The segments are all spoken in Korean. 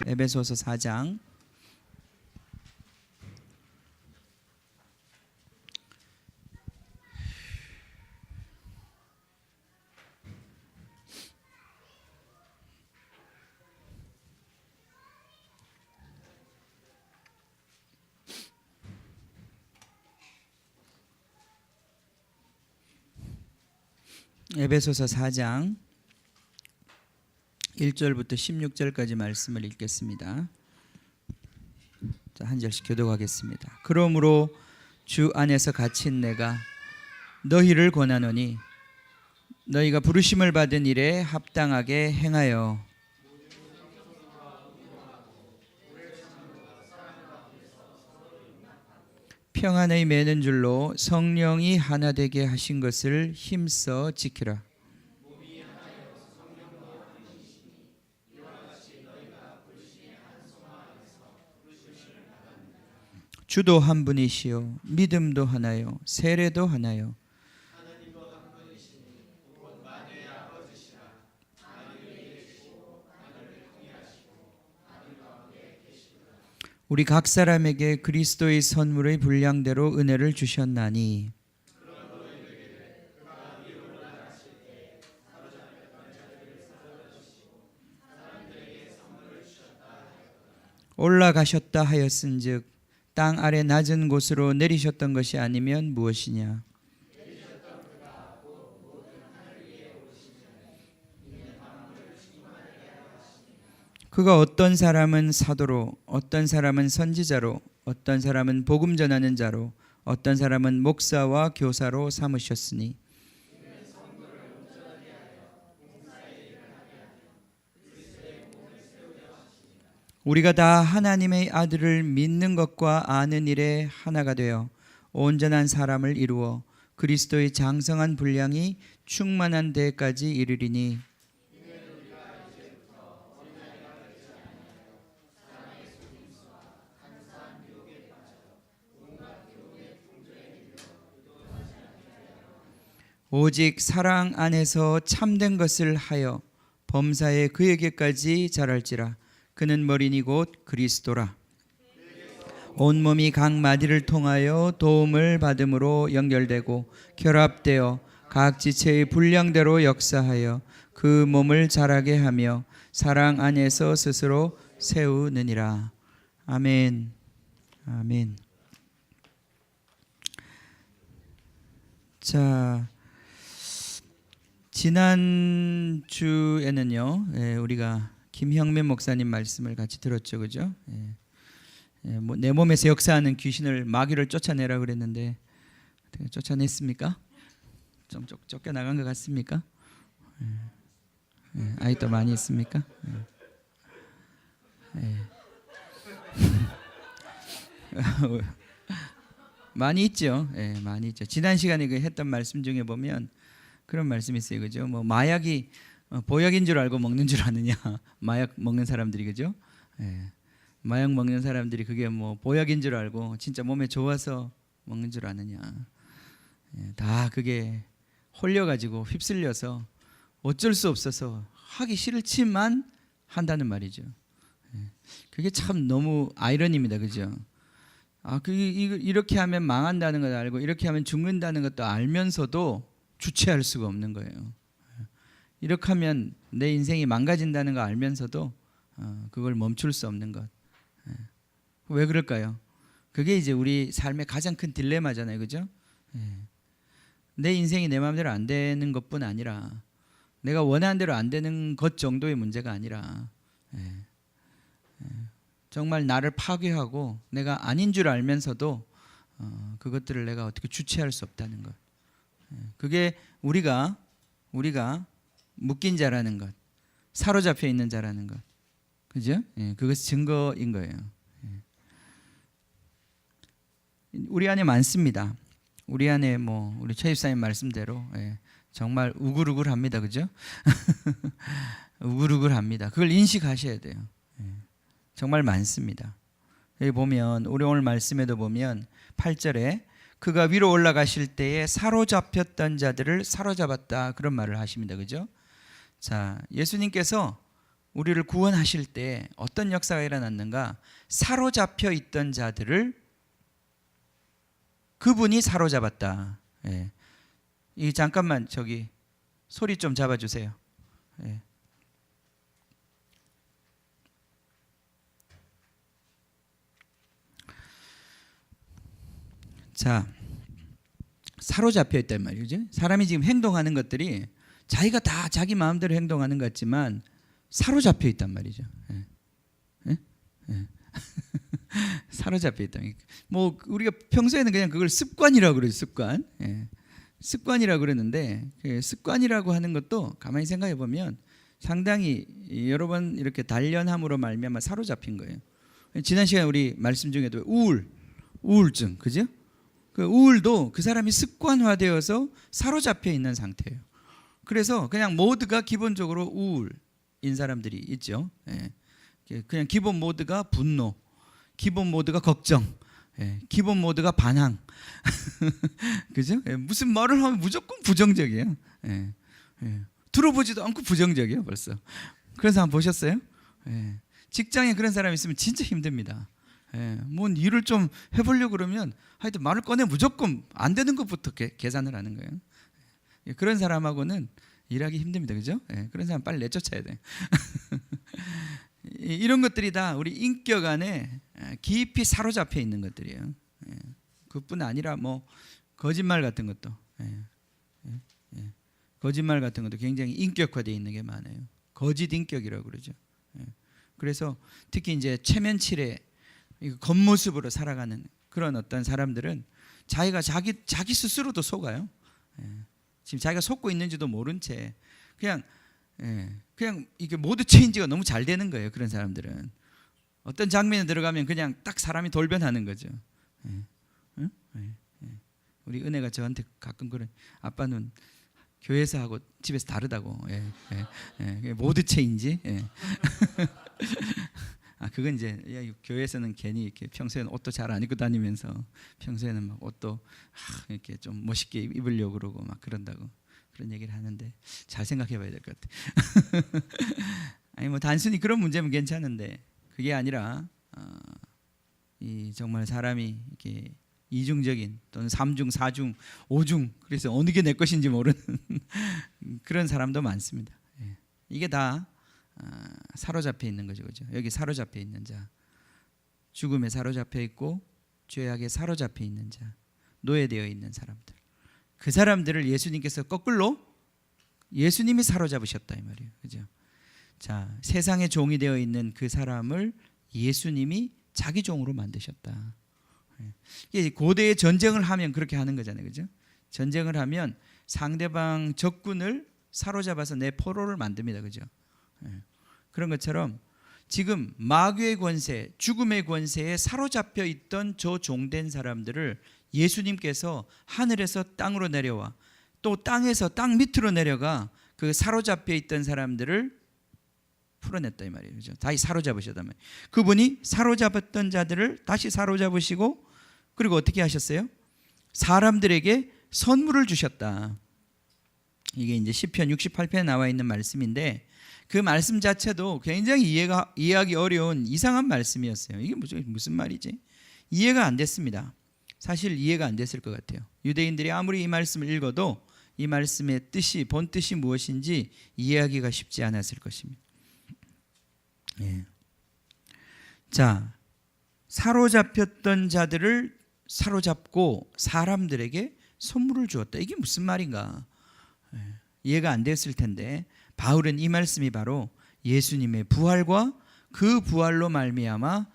에베소서 4장 에베소서 4장 1절부터 16절까지 말씀을 읽겠습니다. 자, 한 절씩 교독하겠습니다. 그러므로 주 안에서 갇힌 내가 너희를 권하노니 너희가 부르심을 받은 일에 합당하게 행하여 평안의 매는 줄로 성령이 하나 되게 하신 것을 힘써 지키라. 주도 한 분이시요 믿음도 하나요 세례도 하나요 우리 각 사람에게 그리스도의 선물의 분량대로 은혜를 주셨나니 올라가셨다 하였은즉 땅 아래 낮은 곳으로 내리셨던 것이 아니면 무엇이냐. 그가 어떤 사람은 사도로, 어떤 사람은 선지자로, 어떤 사람은 복음 전하는 자로, 어떤 사람은 목사와 교사로 삼으셨으니 우리가 다 하나님의 아들을 믿는 것과 아는 일에 하나가 되어 온전한 사람을 이루어 그리스도의 장성한 분량이 충만한 데까지 이르리니 오직 사랑 안에서 참된 것을 하여 범사에 그에게까지 자랄지라. 그는 머리니 곧 그리스도라. 온몸이 각 마디를 통하여 도움을 받음으로 연결되고 결합되어 각 지체의 분량대로 역사하여 그 몸을 자라게 하며 사랑 안에서 스스로 세우느니라. 아멘. 아멘. 자, 지난 주에는요, 우리가 김형민 목사님 말씀을 같이 들었죠, 그죠? 내 몸에서 역사하는 귀신을 마귀를 쫓아내라 그랬는데 쫓아냈습니까? 좀 쫓겨나간 것 같습니까? 아직도 많이 있습니까? 많이 있죠. 많이 있죠. 지난 시간에 했던 말씀 중에 보면 그런 말씀이 있어요, 그죠? 뭐 마약이 보약인 줄 알고 먹는 줄 아느냐. 마약 먹는 사람들이, 그죠? 마약 먹는 사람들이 그게 뭐 보약인 줄 알고 진짜 몸에 좋아서 먹는 줄 아느냐. 다 그게 홀려가지고 휩쓸려서 어쩔 수 없어서 하기 싫지만 한다는 말이죠. 그게 참 너무 아이러니입니다, 그죠? 이렇게 하면 망한다는 걸 알고 이렇게 하면 죽는다는 것도 알면서도 주체할 수가 없는 거예요. 이렇게 하면 내 인생이 망가진다는 거 알면서도 그걸 멈출 수 없는 것. 왜 그럴까요? 그게 이제 우리 삶의 가장 큰 딜레마잖아요, 그죠? 내 인생이 내 마음대로 안 되는 것뿐 아니라 내가 원하는 대로 안 되는 것 정도의 문제가 아니라 정말 나를 파괴하고 내가 아닌 줄 알면서도 그것들을 내가 어떻게 주체할 수 없다는 것. 그게 우리가 묶인 자라는 것, 사로잡혀 있는 자라는 것, 그죠? 그것이 증거인 거예요. 우리 안에 많습니다. 우리 안에 뭐 우리 최 집사님 말씀대로 정말 우글우글합니다, 그죠? 우글우글합니다. 그걸 인식하셔야 돼요. 정말 많습니다. 여기 보면 우리 오늘 말씀에도 보면 8절에 그가 위로 올라가실 때에 사로잡혔던 자들을 사로잡았다 그런 말을 하십니다, 그죠? 자, 예수님께서 우리를 구원하실 때 어떤 역사가 일어났는가? 사로잡혀 있던 자들을 그분이 사로잡았다. 예. 이 잠깐만 저기 소리 좀 잡아주세요. 예. 자, 사로잡혀 있단 말이죠. 사람이 지금 행동하는 것들이 자기가 다 자기 마음대로 행동하는 것 같지만 사로잡혀 있단 말이죠. 예. 예? 예. 사로잡혀 있다. 뭐 우리가 평소에는 그냥 그걸 습관이라고 그러죠. 습관. 예. 습관이라고 그러는데 그 습관이라고 하는 것도 가만히 생각해 보면 상당히 여러 번 이렇게 단련함으로 말미암아 사로잡힌 거예요. 지난 시간에 우리 말씀 중에도 우울증, 그죠? 그 우울도 그 사람이 습관화되어서 사로잡혀 있는 상태예요. 그래서 그냥 모드가 기본적으로 우울인 사람들이 있죠. 예. 그냥 기본 모드가 분노, 기본 모드가 걱정, 예. 기본 모드가 반항. 그죠? 예. 무슨 말을 하면 무조건 부정적이에요. 예. 예. 들어보지도 않고 부정적이에요, 벌써. 그런 사람 보셨어요? 예. 직장에 그런 사람이 있으면 진짜 힘듭니다. 예. 뭔 일을 좀 해보려고 그러면 하여튼 말을 꺼내 무조건 안 되는 것부터 계산을 하는 거예요. 예. 그런 사람하고는 일하기 힘듭니다. 그죠? 예. 그런 사람 빨리 내쫓아야 돼요. 이런 것들이 다 우리 인격 안에 깊이 사로잡혀 있는 것들이에요. 예. 그뿐 아니라 뭐 거짓말 같은 것도 거짓말 같은 것도 굉장히 인격화되어 있는 게 많아요. 거짓 인격이라고 그러죠. 예. 그래서 특히 이제 체면치레 겉모습으로 살아가는 그런 어떤 사람들은 자기가 자기 스스로도 속아요. 예. 지금 자기가 속고 있는지도 모른 채 그냥 이게 모드 체인지가 너무 잘 되는 거예요. 그런 사람들은 어떤 장면에 들어가면 그냥 딱 사람이 돌변하는 거죠. 예. 응? 예. 우리 은혜가 저한테 가끔 그래. 아빠는 교회에서 하고 집에서 다르다고. 모드 체인지. 예. 그건 이제 교회에서는 괜히 이렇게 평소에는 옷도 잘 안 입고 다니면서 평소에는 막 옷도 이렇게 좀 멋있게 입으려고 그러고 막 그런다고 그런 얘기를 하는데 잘 생각해봐야 될 것 같아. 아니 뭐 단순히 그런 문제면 괜찮은데 그게 아니라 이 정말 사람이 이렇게 이중적인 또는 3중, 4중, 5중 그래서 어느 게 내 것인지 모르는 그런 사람도 많습니다. 이게 다 사로잡혀 있는 거죠, 그죠? 여기 사로잡혀 있는 자, 죽음에 사로잡혀 있고 죄악에 사로잡혀 있는 자, 노예되어 있는 사람들, 그 사람들을 예수님께서 거꾸로 예수님이 사로잡으셨다 이 말이에요, 그죠? 자, 세상의 종이 되어 있는 그 사람을 예수님이 자기 종으로 만드셨다. 이게 고대의 전쟁을 하면 그렇게 하는 거잖아요, 그죠? 전쟁을 하면 상대방 적군을 사로잡아서 내 포로를 만듭니다, 그죠? 그런 것처럼 지금 마귀의 권세, 죽음의 권세에 사로잡혀 있던 저 종된 사람들을 예수님께서 하늘에서 땅으로 내려와 또 땅에서 땅 밑으로 내려가 그 사로잡혀 있던 사람들을 풀어냈다 이 말이에요, 그죠? 다시 사로잡으셨단 말이에요. 그분이 사로잡았던 자들을 다시 사로잡으시고 그리고 어떻게 하셨어요? 사람들에게 선물을 주셨다. 이게 이제 시편 68편에 나와 있는 말씀인데 그 말씀 자체도 굉장히 이해하기 어려운 이상한 말씀이었어요. 이게 무슨 말이지? 이해가 안 됐습니다. 사실 이해가 안 됐을 것 같아요. 유대인들이 아무리 이 말씀을 읽어도 이 말씀의 뜻이 본 뜻이 무엇인지 이해하기가 쉽지 않았을 것입니다. 예. 자, 사로잡혔던 자들을 사로잡고 사람들에게 선물을 주었다. 이게 무슨 말인가? 이해가 안 됐을 텐데 바울은 이 말씀이 바로 예수님의 부활과 그 부활로 말미암아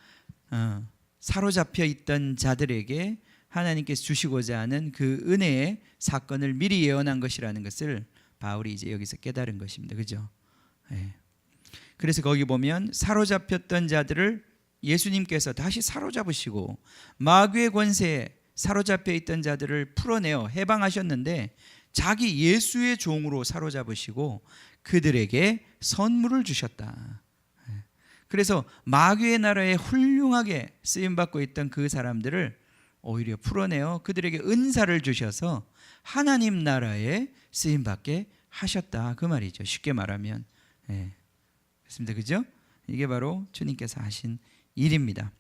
사로잡혀 있던 자들에게 하나님께서 주시고자 하는 그 은혜의 사건을 미리 예언한 것이라는 것을 바울이 이제 여기서 깨달은 것입니다. 그죠? 예. 그래서 거기 보면 사로잡혔던 자들을 예수님께서 다시 사로잡으시고 마귀의 권세에 사로잡혀 있던 자들을 풀어내어 해방하셨는데 자기 예수의 종으로 사로잡으시고 그들에게 선물을 주셨다. 그래서 마귀의 나라에 훌륭하게 쓰임받고 있던 그 사람들을 오히려 풀어내어 그들에게 은사를 주셔서 하나님 나라에 쓰임받게 하셨다 그 말이죠. 쉽게 말하면 그렇습니다. 그죠? 이게 바로 주님께서 하신 일입니다.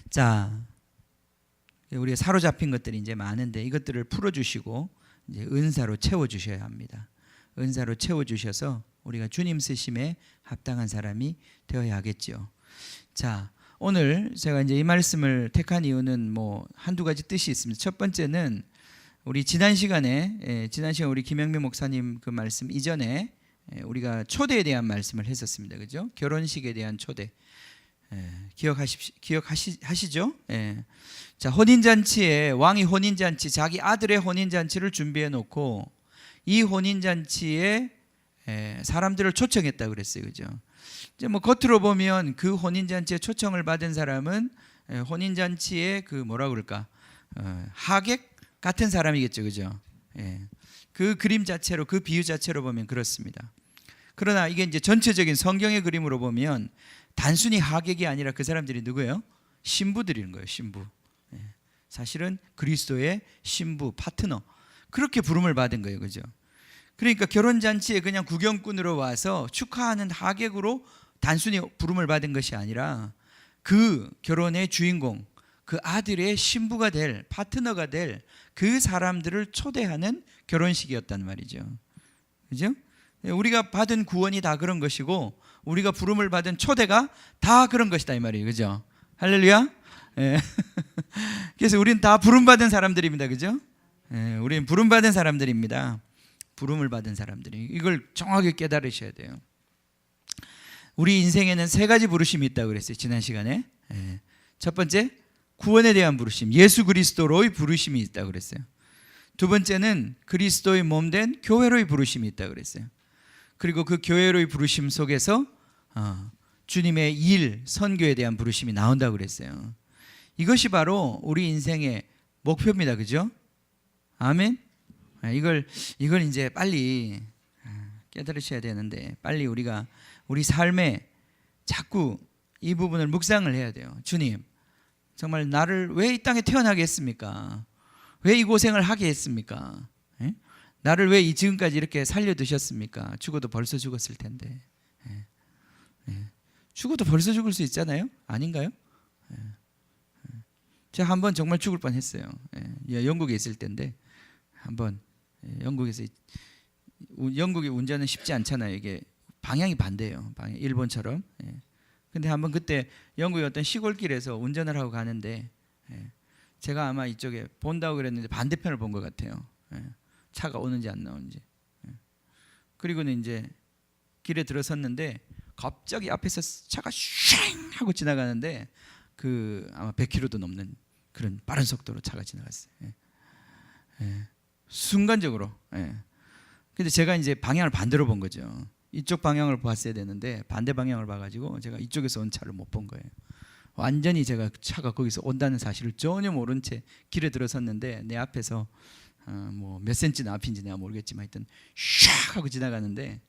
자, 우리가 사로잡힌 것들이 이제 많은데 이것들을 풀어주시고 이제 은사로 채워주셔야 합니다. 은사로 채워주셔서 우리가 주님 쓰심에 합당한 사람이 되어야 하겠죠. 자, 오늘 제가 이제 이 말씀을 택한 이유는 뭐 한두 가지 뜻이 있습니다. 첫 번째는 우리 지난 시간에 우리 김영미 목사님 그 말씀 이전에 우리가 초대에 대한 말씀을 했었습니다. 그죠? 결혼식에 대한 초대. 기억하시죠? 자, 혼인잔치에 왕이 혼인잔치, 자기 아들의 혼인잔치를 준비해 놓고 이 혼인잔치에 사람들을 초청했다 그랬어요. 그죠? 이제 뭐 겉으로 보면 그 혼인잔치에 초청을 받은 사람은 혼인잔치에 그 뭐라 그럴까? 하객 같은 사람이겠죠. 그죠? 그 그림 자체로, 그 비유 자체로 보면 그렇습니다. 그러나 이게 이제 전체적인 성경의 그림으로 보면 단순히 하객이 아니라 그 사람들이 누구예요? 신부들인 거예요. 신부. 사실은 그리스도의 신부, 파트너. 그렇게 부름을 받은 거예요. 그죠? 그러니까 결혼잔치에 그냥 구경꾼으로 와서 축하하는 하객으로 단순히 부름을 받은 것이 아니라 그 결혼의 주인공, 그 아들의 신부가 될, 파트너가 될 그 사람들을 초대하는 결혼식이었단 말이죠. 그죠? 우리가 받은 구원이 다 그런 것이고 우리가 부름을 받은 초대가 다 그런 것이다 이 말이에요. 그죠? 할렐루야. 그래서 우리는 다 부름받은 사람들입니다. 그죠? 우리는 부름받은 사람들입니다. 부름을 받은 사람들이. 이걸 정확히 깨달으셔야 돼요. 우리 인생에는 세 가지 부르심이 있다고 그랬어요. 지난 시간에. 첫 번째, 구원에 대한 부르심, 예수 그리스도로의 부르심이 있다고 그랬어요. 두 번째는 그리스도의 몸된 교회로의 부르심이 있다고 그랬어요. 그리고 그 교회로의 부르심 속에서 주님의 일, 선교에 대한 부르심이 나온다고 그랬어요. 이것이 바로 우리 인생의 목표입니다. 그죠? 아멘. 이걸 이제 빨리 깨달으셔야 되는데, 빨리 우리가 우리 삶에 자꾸 이 부분을 묵상을 해야 돼요. 주님, 정말 나를 왜 이 땅에 태어나게 했습니까? 왜 이 고생을 하게 했습니까? 나를 왜 지금까지 이렇게 살려두셨습니까? 죽어도 벌써 죽었을 텐데. 죽어도 벌써 죽을 수 있잖아요? 아닌가요? 제가 한번 정말 죽을 뻔했어요. 영국에 있을 때인데 한번 영국에서, 영국의 운전은 쉽지 않잖아요. 이게 방향이 반대예요. 일본처럼. 근데 한번 그때 영국의 어떤 시골길에서 운전을 하고 가는데 제가 아마 이쪽에 본다고 그랬는데 반대편을 본 것 같아요. 차가 오는지 안 나오는지. 그리고는 이제 길에 들어섰는데 갑자기 앞에서 차가 쉥 하고 지나가는데 그 아마 100km도 넘는 그런 빠른 속도로 차가 지나갔어요. 순간적으로. 근데 제가 이제 방향을 반대로 본 거죠. 이쪽 방향을 봤어야 되는데 반대 방향을 봐가지고 제가 이쪽에서 온 차를 못 본 거예요. 완전히 제가 차가 거기서 온다는 사실을 전혀 모른 채 길에 들어섰는데 내 앞에서 뭐 몇 센치나 앞인지 내가 모르겠지만 하여튼 샥 하고 지나가는데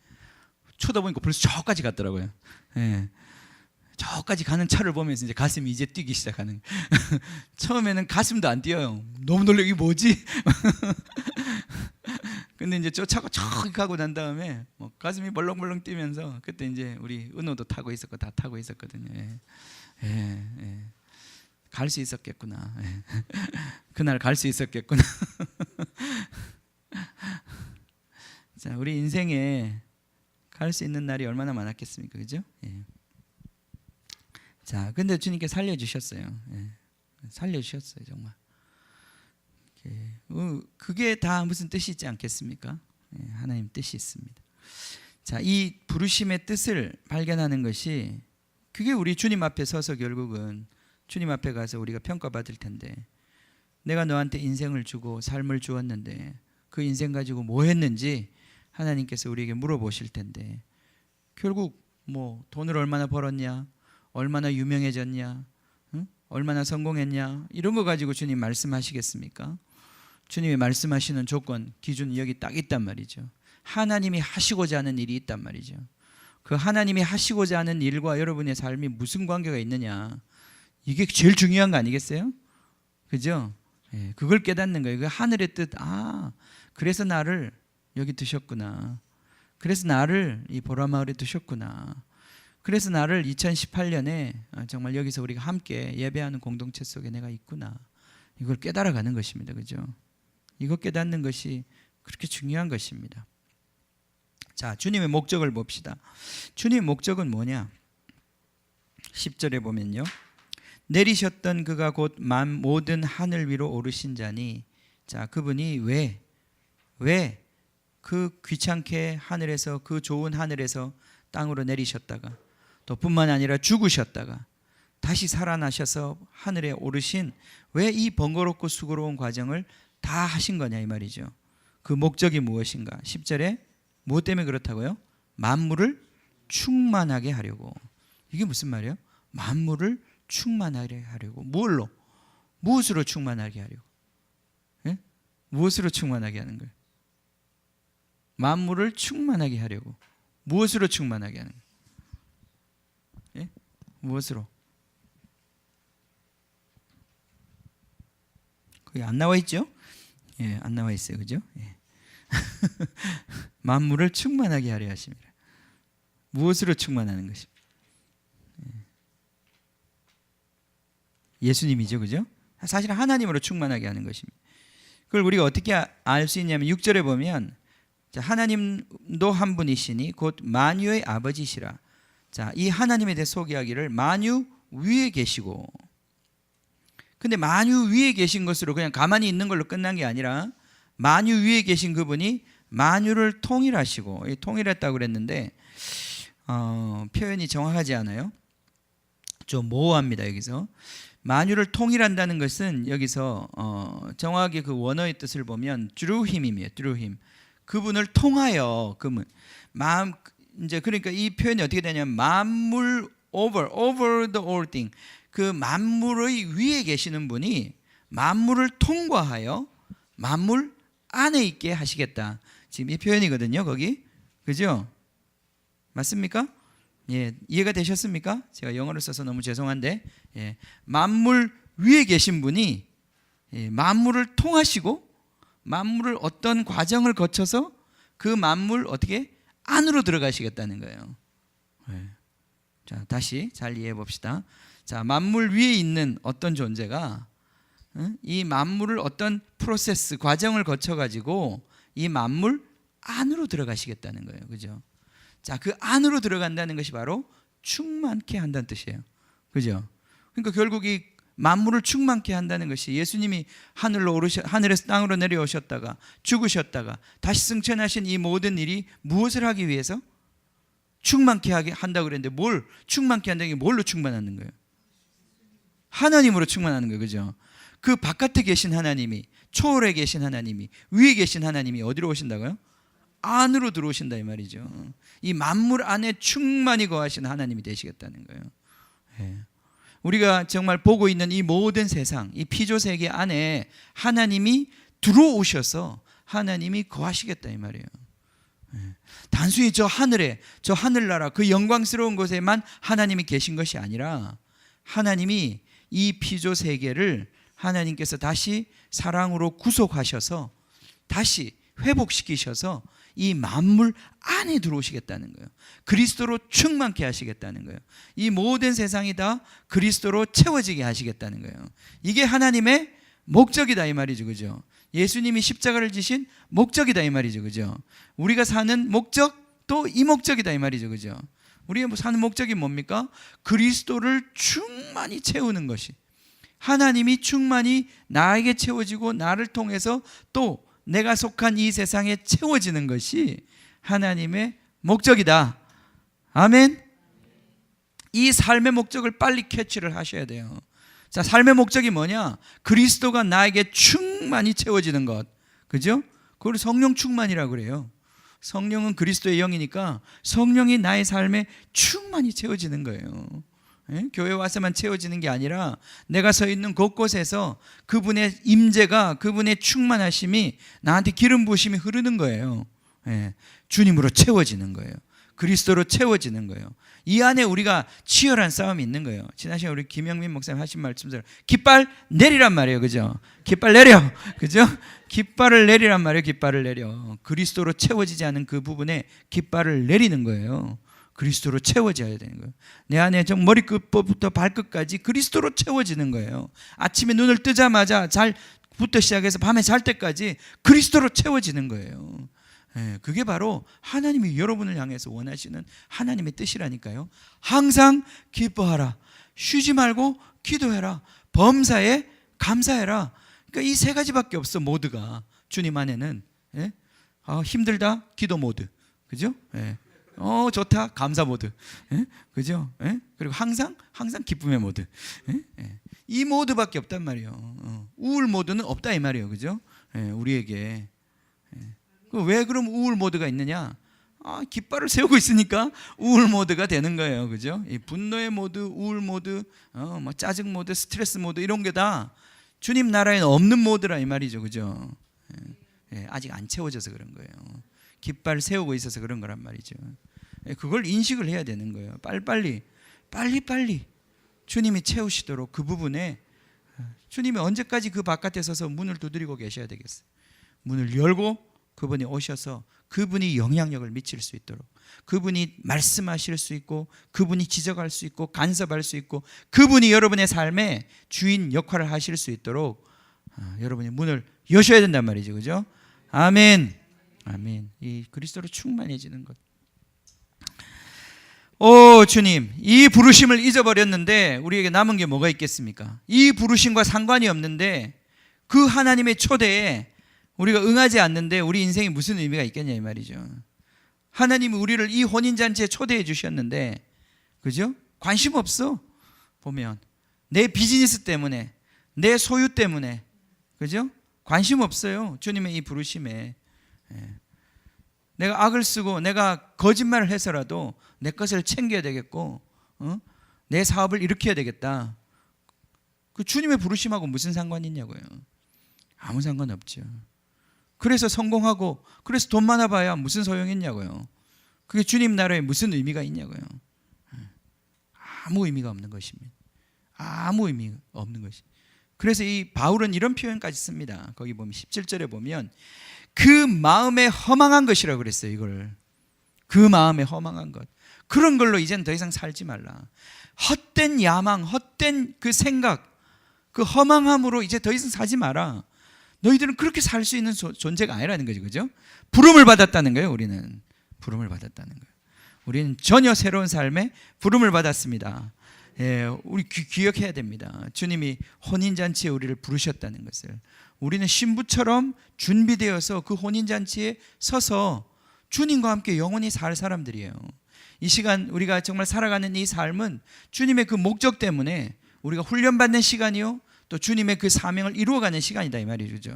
쳐다보니까 벌써 저까지 갔더라고요. 저까지 가는 차를 보면서 이제 가슴이 이제 뛰기 시작하는. 처음에는 가슴도 안 뛰어요. 너무 놀래. 이게 뭐지? 근데 이제 저 차가 저기 가고 난 다음에 뭐 가슴이 벌렁벌렁 뛰면서 그때 이제 우리 은호도 타고 있었고 다 타고 있었거든요. 갈 수 있었겠구나. 그날 갈 수 있었겠구나. 자, 우리 인생에 갈 수 있는 날이 얼마나 많았겠습니까, 그죠? 자, 근데 주님께 살려주셨어요. 살려주셨어요, 정말. 그게 다 무슨 뜻이 있지 않겠습니까? 하나님 뜻이 있습니다. 자, 이 부르심의 뜻을 발견하는 것이, 그게 우리 주님 앞에 서서 결국은 주님 앞에 가서 우리가 평가받을 텐데, 내가 너한테 인생을 주고 삶을 주었는데 그 인생 가지고 뭐 했는지 하나님께서 우리에게 물어보실 텐데, 결국 뭐 돈을 얼마나 벌었냐, 얼마나 유명해졌냐, 얼마나 성공했냐, 이런 거 가지고 주님 말씀하시겠습니까? 주님이 말씀하시는 조건, 기준이 여기 딱 있단 말이죠. 하나님이 하시고자 하는 일이 있단 말이죠. 그 하나님이 하시고자 하는 일과 여러분의 삶이 무슨 관계가 있느냐, 이게 제일 중요한 거 아니겠어요? 그죠? 그걸 깨닫는 거예요. 그 하늘의 뜻, 그래서 나를 여기 두셨구나. 그래서 나를 이 보라마을에 두셨구나. 그래서 나를 2018년에 정말 여기서 우리가 함께 예배하는 공동체 속에 내가 있구나. 이걸 깨달아가는 것입니다. 그죠? 이거 깨닫는 것이 그렇게 중요한 것입니다. 자, 주님의 목적을 봅시다. 주님의 목적은 뭐냐? 10절에 보면요, 내리셨던 그가 곧 모든 하늘 위로 오르신 자니, 자, 그분이 왜 그 귀찮게 하늘에서, 그 좋은 하늘에서 땅으로 내리셨다가 또 뿐만 아니라 죽으셨다가 다시 살아나셔서 하늘에 오르신, 왜 이 번거롭고 수고로운 과정을 다 하신 거냐 이 말이죠. 그 목적이 무엇인가? 10절에 무엇 때문에 그렇다고요? 만물을 충만하게 하려고. 이게 무슨 말이에요? 만물을 충만하게 하려고. 뭘로? 무엇으로 충만하게 하려고? 예? 무엇으로 충만하게 하는 거예요? 만물을 충만하게 하려고. 무엇으로 충만하게 하는 거예요? 예? 무엇으로? 거기 안 나와 있죠? 예, 안 나와 있어요. 그죠? 예. 만물을 충만하게 하려 하십니다. 무엇으로 충만하는 것입니까? 예수님이죠. 그죠? 사실 하나님으로 충만하게 하는 것입니다. 그걸 우리가 어떻게 알 수 있냐면 6절에 보면, 자, 하나님도 한 분이시니 곧 만유의 아버지시라. 자, 이 하나님에 대해 소개하기를 만유 위에 계시고, 근데 만유 위에 계신 것으로 그냥 가만히 있는 걸로 끝난 게 아니라 만유 위에 계신 그분이 만유를 통일하시고, 통일했다고 그랬는데 표현이 정확하지 않아요. 좀 모호합니다. 여기서 만유를 통일한다는 것은 여기서 정확하게 그 원어의 뜻을 보면 throughhim이에요. throughhim. 그분을 통하여, 그분 마음, 이제 그러니까 이 표현이 어떻게 되냐면 만물 over the all thing, 그 만물의 위에 계시는 분이 만물을 통과하여 만물 안에 있게 하시겠다. 지금 이 표현이거든요. 거기, 그죠? 맞습니까? 예, 이해가 되셨습니까? 제가 영어를 써서 너무 죄송한데, 예, 만물 위에 계신 분이 만물을 통하시고 만물을 어떤 과정을 거쳐서 그 만물 어떻게 안으로 들어가시겠다는 거예요. 예. 자, 다시 잘 이해해 봅시다. 자, 만물 위에 있는 어떤 존재가 이 만물을 어떤 프로세스, 과정을 거쳐 가지고 이 만물 안으로 들어가시겠다는 거예요. 그죠? 자, 그 안으로 들어간다는 것이 바로 충만케 한다는 뜻이에요. 그죠? 그러니까 결국 이 만물을 충만케 한다는 것이, 예수님이 하늘에서 땅으로 내려오셨다가 죽으셨다가 다시 승천하신 이 모든 일이 무엇을 하기 위해서? 충만케 하게 한다고 그랬는데, 뭘 충만케 한다는 게 뭘로 충만하는 거예요? 하나님으로 충만하는 거예요. 그죠? 그 바깥에 계신 하나님이, 초월에 계신 하나님이, 위에 계신 하나님이 어디로 오신다고요? 안으로 들어오신다 이 말이죠. 이 만물 안에 충만히 거하시는 하나님이 되시겠다는 거예요. 예. 우리가 정말 보고 있는 이 모든 세상, 이 피조 세계 안에 하나님이 들어오셔서 하나님이 거하시겠다 이 말이에요. 예. 단순히 저 하늘에, 저 하늘나라 그 영광스러운 곳에만 하나님이 계신 것이 아니라, 하나님이 이 피조 세계를 하나님께서 다시 사랑으로 구속하셔서 다시 회복시키셔서 이 만물 안에 들어오시겠다는 거예요. 그리스도로 충만케 하시겠다는 거예요. 이 모든 세상이 다 그리스도로 채워지게 하시겠다는 거예요. 이게 하나님의 목적이다 이 말이죠. 그죠? 예수님이 십자가를 지신 목적이다 이 말이죠. 그죠? 우리가 사는 목적도 이 목적이다 이 말이죠. 그죠? 우리가 사는 목적이 뭡니까? 그리스도를 충만히 채우는 것이, 하나님이 충만히 나에게 채워지고 나를 통해서 또 내가 속한 이 세상에 채워지는 것이 하나님의 목적이다. 아멘. 이 삶의 목적을 빨리 캐치를 하셔야 돼요. 자, 삶의 목적이 뭐냐? 그리스도가 나에게 충만히 채워지는 것. 그죠? 그걸 성령 충만이라고 그래요. 성령은 그리스도의 영이니까 성령이 나의 삶에 충만히 채워지는 거예요. 예? 교회 와서만 채워지는 게 아니라 내가 서 있는 곳곳에서 그분의 임재가, 그분의 충만하심이 나한테 기름 부으심이 흐르는 거예요. 예. 주님으로 채워지는 거예요. 그리스도로 채워지는 거예요. 이 안에 우리가 치열한 싸움이 있는 거예요. 지난 시간에 우리 김영민 목사님 하신 말씀대로 깃발 내리란 말이에요. 그죠? 깃발 내려. 그죠? 깃발을 내리란 말이에요. 깃발을 내려. 그리스도로 채워지지 않은 그 부분에 깃발을 내리는 거예요. 그리스도로 채워져야 되는 거예요. 내 안에 좀 머리끝부터 발끝까지 그리스도로 채워지는 거예요. 아침에 눈을 뜨자마자 잘부터 시작해서 밤에 잘 때까지 그리스도로 채워지는 거예요. 그게 바로 하나님이 여러분을 향해서 원하시는 하나님의 뜻이라니까요. 항상 기뻐하라. 쉬지 말고 기도해라. 범사에 감사해라. 그러니까 이 세 가지밖에 없어. 모드가 주님 안에는. 힘들다 기도 모드. 그죠? 좋다 감사 모드. 그죠? 그리고 항상 기쁨의 모드. 이 모드밖에 없단 말이에요. 우울 모드는 없다 이 말이에요. 그죠? 우리에게. 왜 그럼 우울 모드가 있느냐? 깃발을 세우고 있으니까 우울 모드가 되는 거예요. 그죠? 이 분노의 모드, 우울 모드, 뭐 짜증 모드, 스트레스 모드 이런 게 다 주님 나라에는 없는 모드라 이 말이죠. 그죠? 아직 안 채워져서 그런 거예요. 깃발 세우고 있어서 그런 거란 말이죠. 그걸 인식을 해야 되는 거예요. 빨리 주님이 채우시도록 그 부분에 주님이 언제까지 그 바깥에 서서 문을 두드리고 계셔야 되겠어요. 문을 열고 그분이 오셔서 그분이 영향력을 미칠 수 있도록, 그분이 말씀하실 수 있고, 그분이 지적할 수 있고, 간섭할 수 있고, 그분이 여러분의 삶의 주인 역할을 하실 수 있도록 여러분이 문을 여셔야 된단 말이죠. 그죠? 아멘. 아멘. 이 그리스도로 충만해지는 것. 오 주님, 이 부르심을 잊어버렸는데 우리에게 남은 게 뭐가 있겠습니까? 이 부르심과 상관이 없는데 그 하나님의 초대에 우리가 응하지 않는데 우리 인생에 무슨 의미가 있겠냐 이 말이죠. 하나님이 우리를 이 혼인잔치에 초대해 주셨는데, 그죠? 관심 없어. 보면 내 비즈니스 때문에, 내 소유 때문에, 그죠? 관심 없어요. 주님의 이 부르심에. 내가 악을 쓰고 내가 거짓말을 해서라도 내 것을 챙겨야 되겠고, 내 사업을 일으켜야 되겠다. 그 주님의 부르심하고 무슨 상관이 있냐고요. 아무 상관 없죠. 그래서 성공하고 그래서 돈 많아봐야 무슨 소용이 있냐고요. 그게 주님 나라에 무슨 의미가 있냐고요. 아무 의미가 없는 것입니다. 아무 의미가 없는 것이. 그래서 이 바울은 이런 표현까지 씁니다. 거기 보면 17절에 보면 그 마음에 허망한 것이라고 그랬어요. 이걸 그 마음에 허망한 것, 그런 걸로 이제는 더 이상 살지 말라. 헛된 야망, 헛된 그 생각, 그 허망함으로 이제 더 이상 살지 마라. 너희들은 그렇게 살 수 있는 존재가 아니라는 거죠. 그죠? 부름을 받았다는 거예요. 우리는 부름을 받았다는 거예요. 우리는 전혀 새로운 삶에 부름을 받았습니다. 우리 기억해야 됩니다. 주님이 혼인잔치에 우리를 부르셨다는 것을. 우리는 신부처럼 준비되어서 그 혼인잔치에 서서 주님과 함께 영원히 살 사람들이에요. 이 시간 우리가 정말 살아가는 이 삶은 주님의 그 목적 때문에 우리가 훈련받는 시간이요, 또 주님의 그 사명을 이루어가는 시간이다 이 말이죠.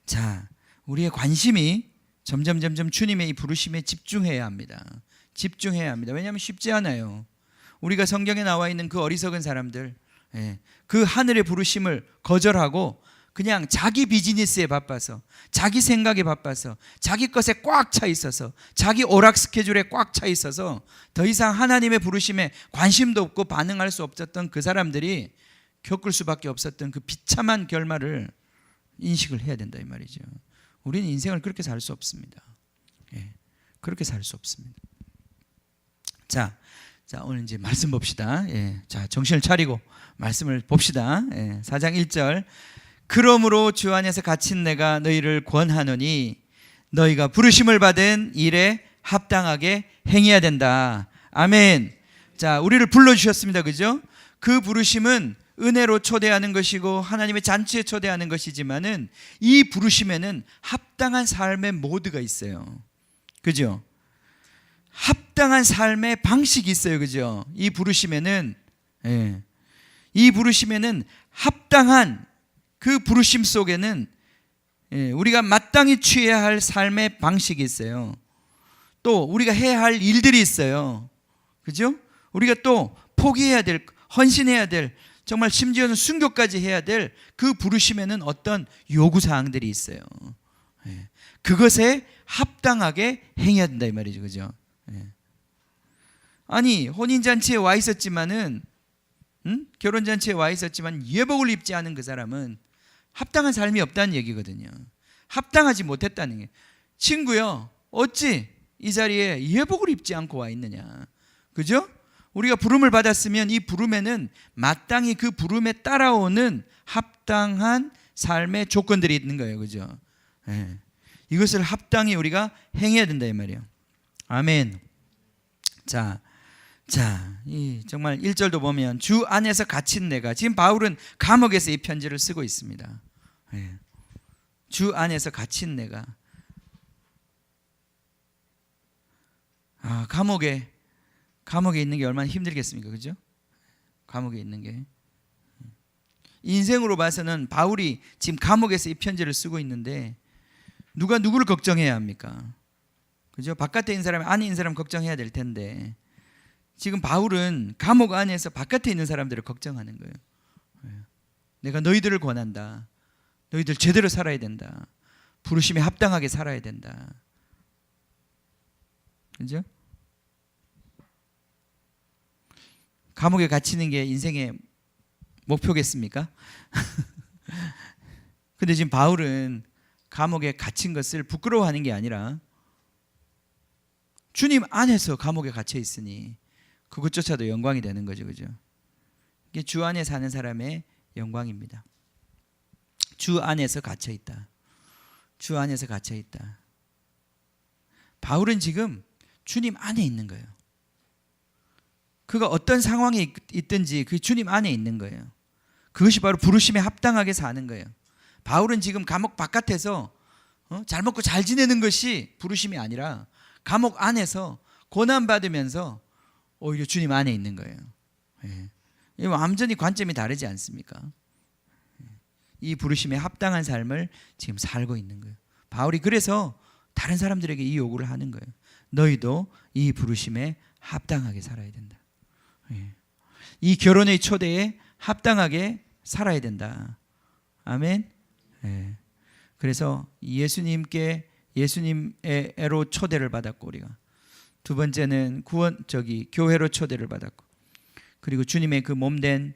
자, 우리의 관심이 점점 주님의 이 부르심에 집중해야 합니다. 집중해야 합니다. 왜냐하면 쉽지 않아요. 우리가 성경에 나와 있는 그 어리석은 사람들, 그 하늘의 부르심을 거절하고 그냥 자기 비즈니스에 바빠서, 자기 생각에 바빠서, 자기 것에 꽉 차 있어서, 자기 오락 스케줄에 꽉 차 있어서 더 이상 하나님의 부르심에 관심도 없고 반응할 수 없었던 그 사람들이 겪을 수밖에 없었던 그 비참한 결말을 인식을 해야 된다 이 말이죠. 우리는 인생을 그렇게 살 수 없습니다. 그렇게 살 수 없습니다. 자, 오늘 이제 말씀 봅시다. 자, 정신을 차리고 말씀을 봅시다. 4장 1절. 그러므로 주 안에서 갇힌 내가 너희를 권하노니 너희가 부르심을 받은 일에 합당하게 행해야 된다. 아멘. 자, 우리를 불러주셨습니다. 그죠? 그 부르심은 은혜로 초대하는 것이고 하나님의 잔치에 초대하는 것이지만은 이 부르심에는 합당한 삶의 모드가 있어요. 그죠? 합당한 삶의 방식이 있어요. 그죠? 이 부르심에는 합당한 그 부르심 속에는 우리가 마땅히 취해야 할 삶의 방식이 있어요. 또 우리가 해야 할 일들이 있어요. 그죠? 우리가 또 포기해야 될, 헌신해야 될, 정말 심지어는 순교까지 해야 될 그 부르심에는 어떤 요구사항들이 있어요. 그것에 합당하게 행해야 된다 이 말이죠, 그죠? 예. 아니 혼인 잔치에 와 있었지만은, 결혼 잔치에 와 있었지만 예복을 입지 않은 그 사람은 합당한 삶이 없다는 얘기거든요. 합당하지 못했다는 게. 친구요, 어찌 이 자리에 예복을 입지 않고 와 있느냐, 그죠? 우리가 부름을 받았으면 이 부름에는 마땅히 그 부름에 따라오는 합당한 삶의 조건들이 있는 거예요, 그죠? 예. 이것을 합당히 우리가 행해야 된다 이 말이에요. 아멘. 자, 이 정말 1절도 보면 주 안에서 갇힌 내가, 지금 바울은 감옥에서 이 편지를 쓰고 있습니다. 예. 주 안에서 갇힌 내가. 감옥에 있는 게 얼마나 힘들겠습니까, 그죠? 감옥에 있는 게. 인생으로 봐서는 바울이 지금 감옥에서 이 편지를 쓰고 있는데 누가 누구를 걱정해야 합니까? 그죠? 바깥에 있는 사람, 안에 있는 사람 걱정해야 될 텐데 지금 바울은 감옥 안에서 바깥에 있는 사람들을 걱정하는 거예요. 내가 너희들을 권한다. 너희들 제대로 살아야 된다. 부르심에 합당하게 살아야 된다. 그죠? 감옥에 갇히는 게 인생의 목표겠습니까? 근데 지금 바울은 감옥에 갇힌 것을 부끄러워하는 게 아니라 주님 안에서 감옥에 갇혀 있으니 그것조차도 영광이 되는 거죠, 그죠? 이게 주 안에 사는 사람의 영광입니다. 주 안에서 갇혀 있다. 주 안에서 갇혀 있다. 바울은 지금 주님 안에 있는 거예요. 그가 어떤 상황에 있든지 그 주님 안에 있는 거예요. 그것이 바로 부르심에 합당하게 사는 거예요. 바울은 지금 감옥 바깥에서 잘 먹고 잘 지내는 것이 부르심이 아니라 감옥 안에서 고난받으면서 오히려 주님 안에 있는 거예요. 예. 완전히 관점이 다르지 않습니까? 이 부르심에 합당한 삶을 지금 살고 있는 거예요. 바울이 그래서 다른 사람들에게 이 요구를 하는 거예요. 너희도 이 부르심에 합당하게 살아야 된다. 이 결혼의 초대에 합당하게 살아야 된다. 아멘. 그래서 예수님께로 초대를 받았고, 우리가 두 번째는 교회로 초대를 받았고, 그리고 주님의 그 몸된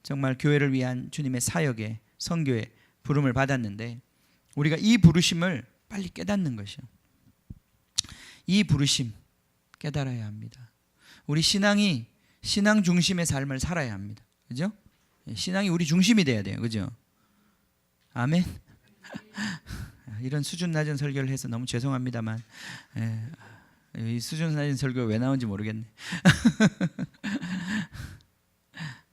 정말 교회를 위한 주님의 사역에, 선교에 부름을 받았는데 우리가 이 부르심을 빨리 깨닫는 것이요. 이 부르심 깨달아야 합니다. 우리 신앙 중심의 삶을 살아야 합니다. 그죠? 신앙이 우리 중심이 돼야 돼요. 그죠? 아멘. 이런 수준 낮은 설교를 해서 너무 죄송합니다만, 이 수준 낮은 설교 왜 나온지 모르겠네.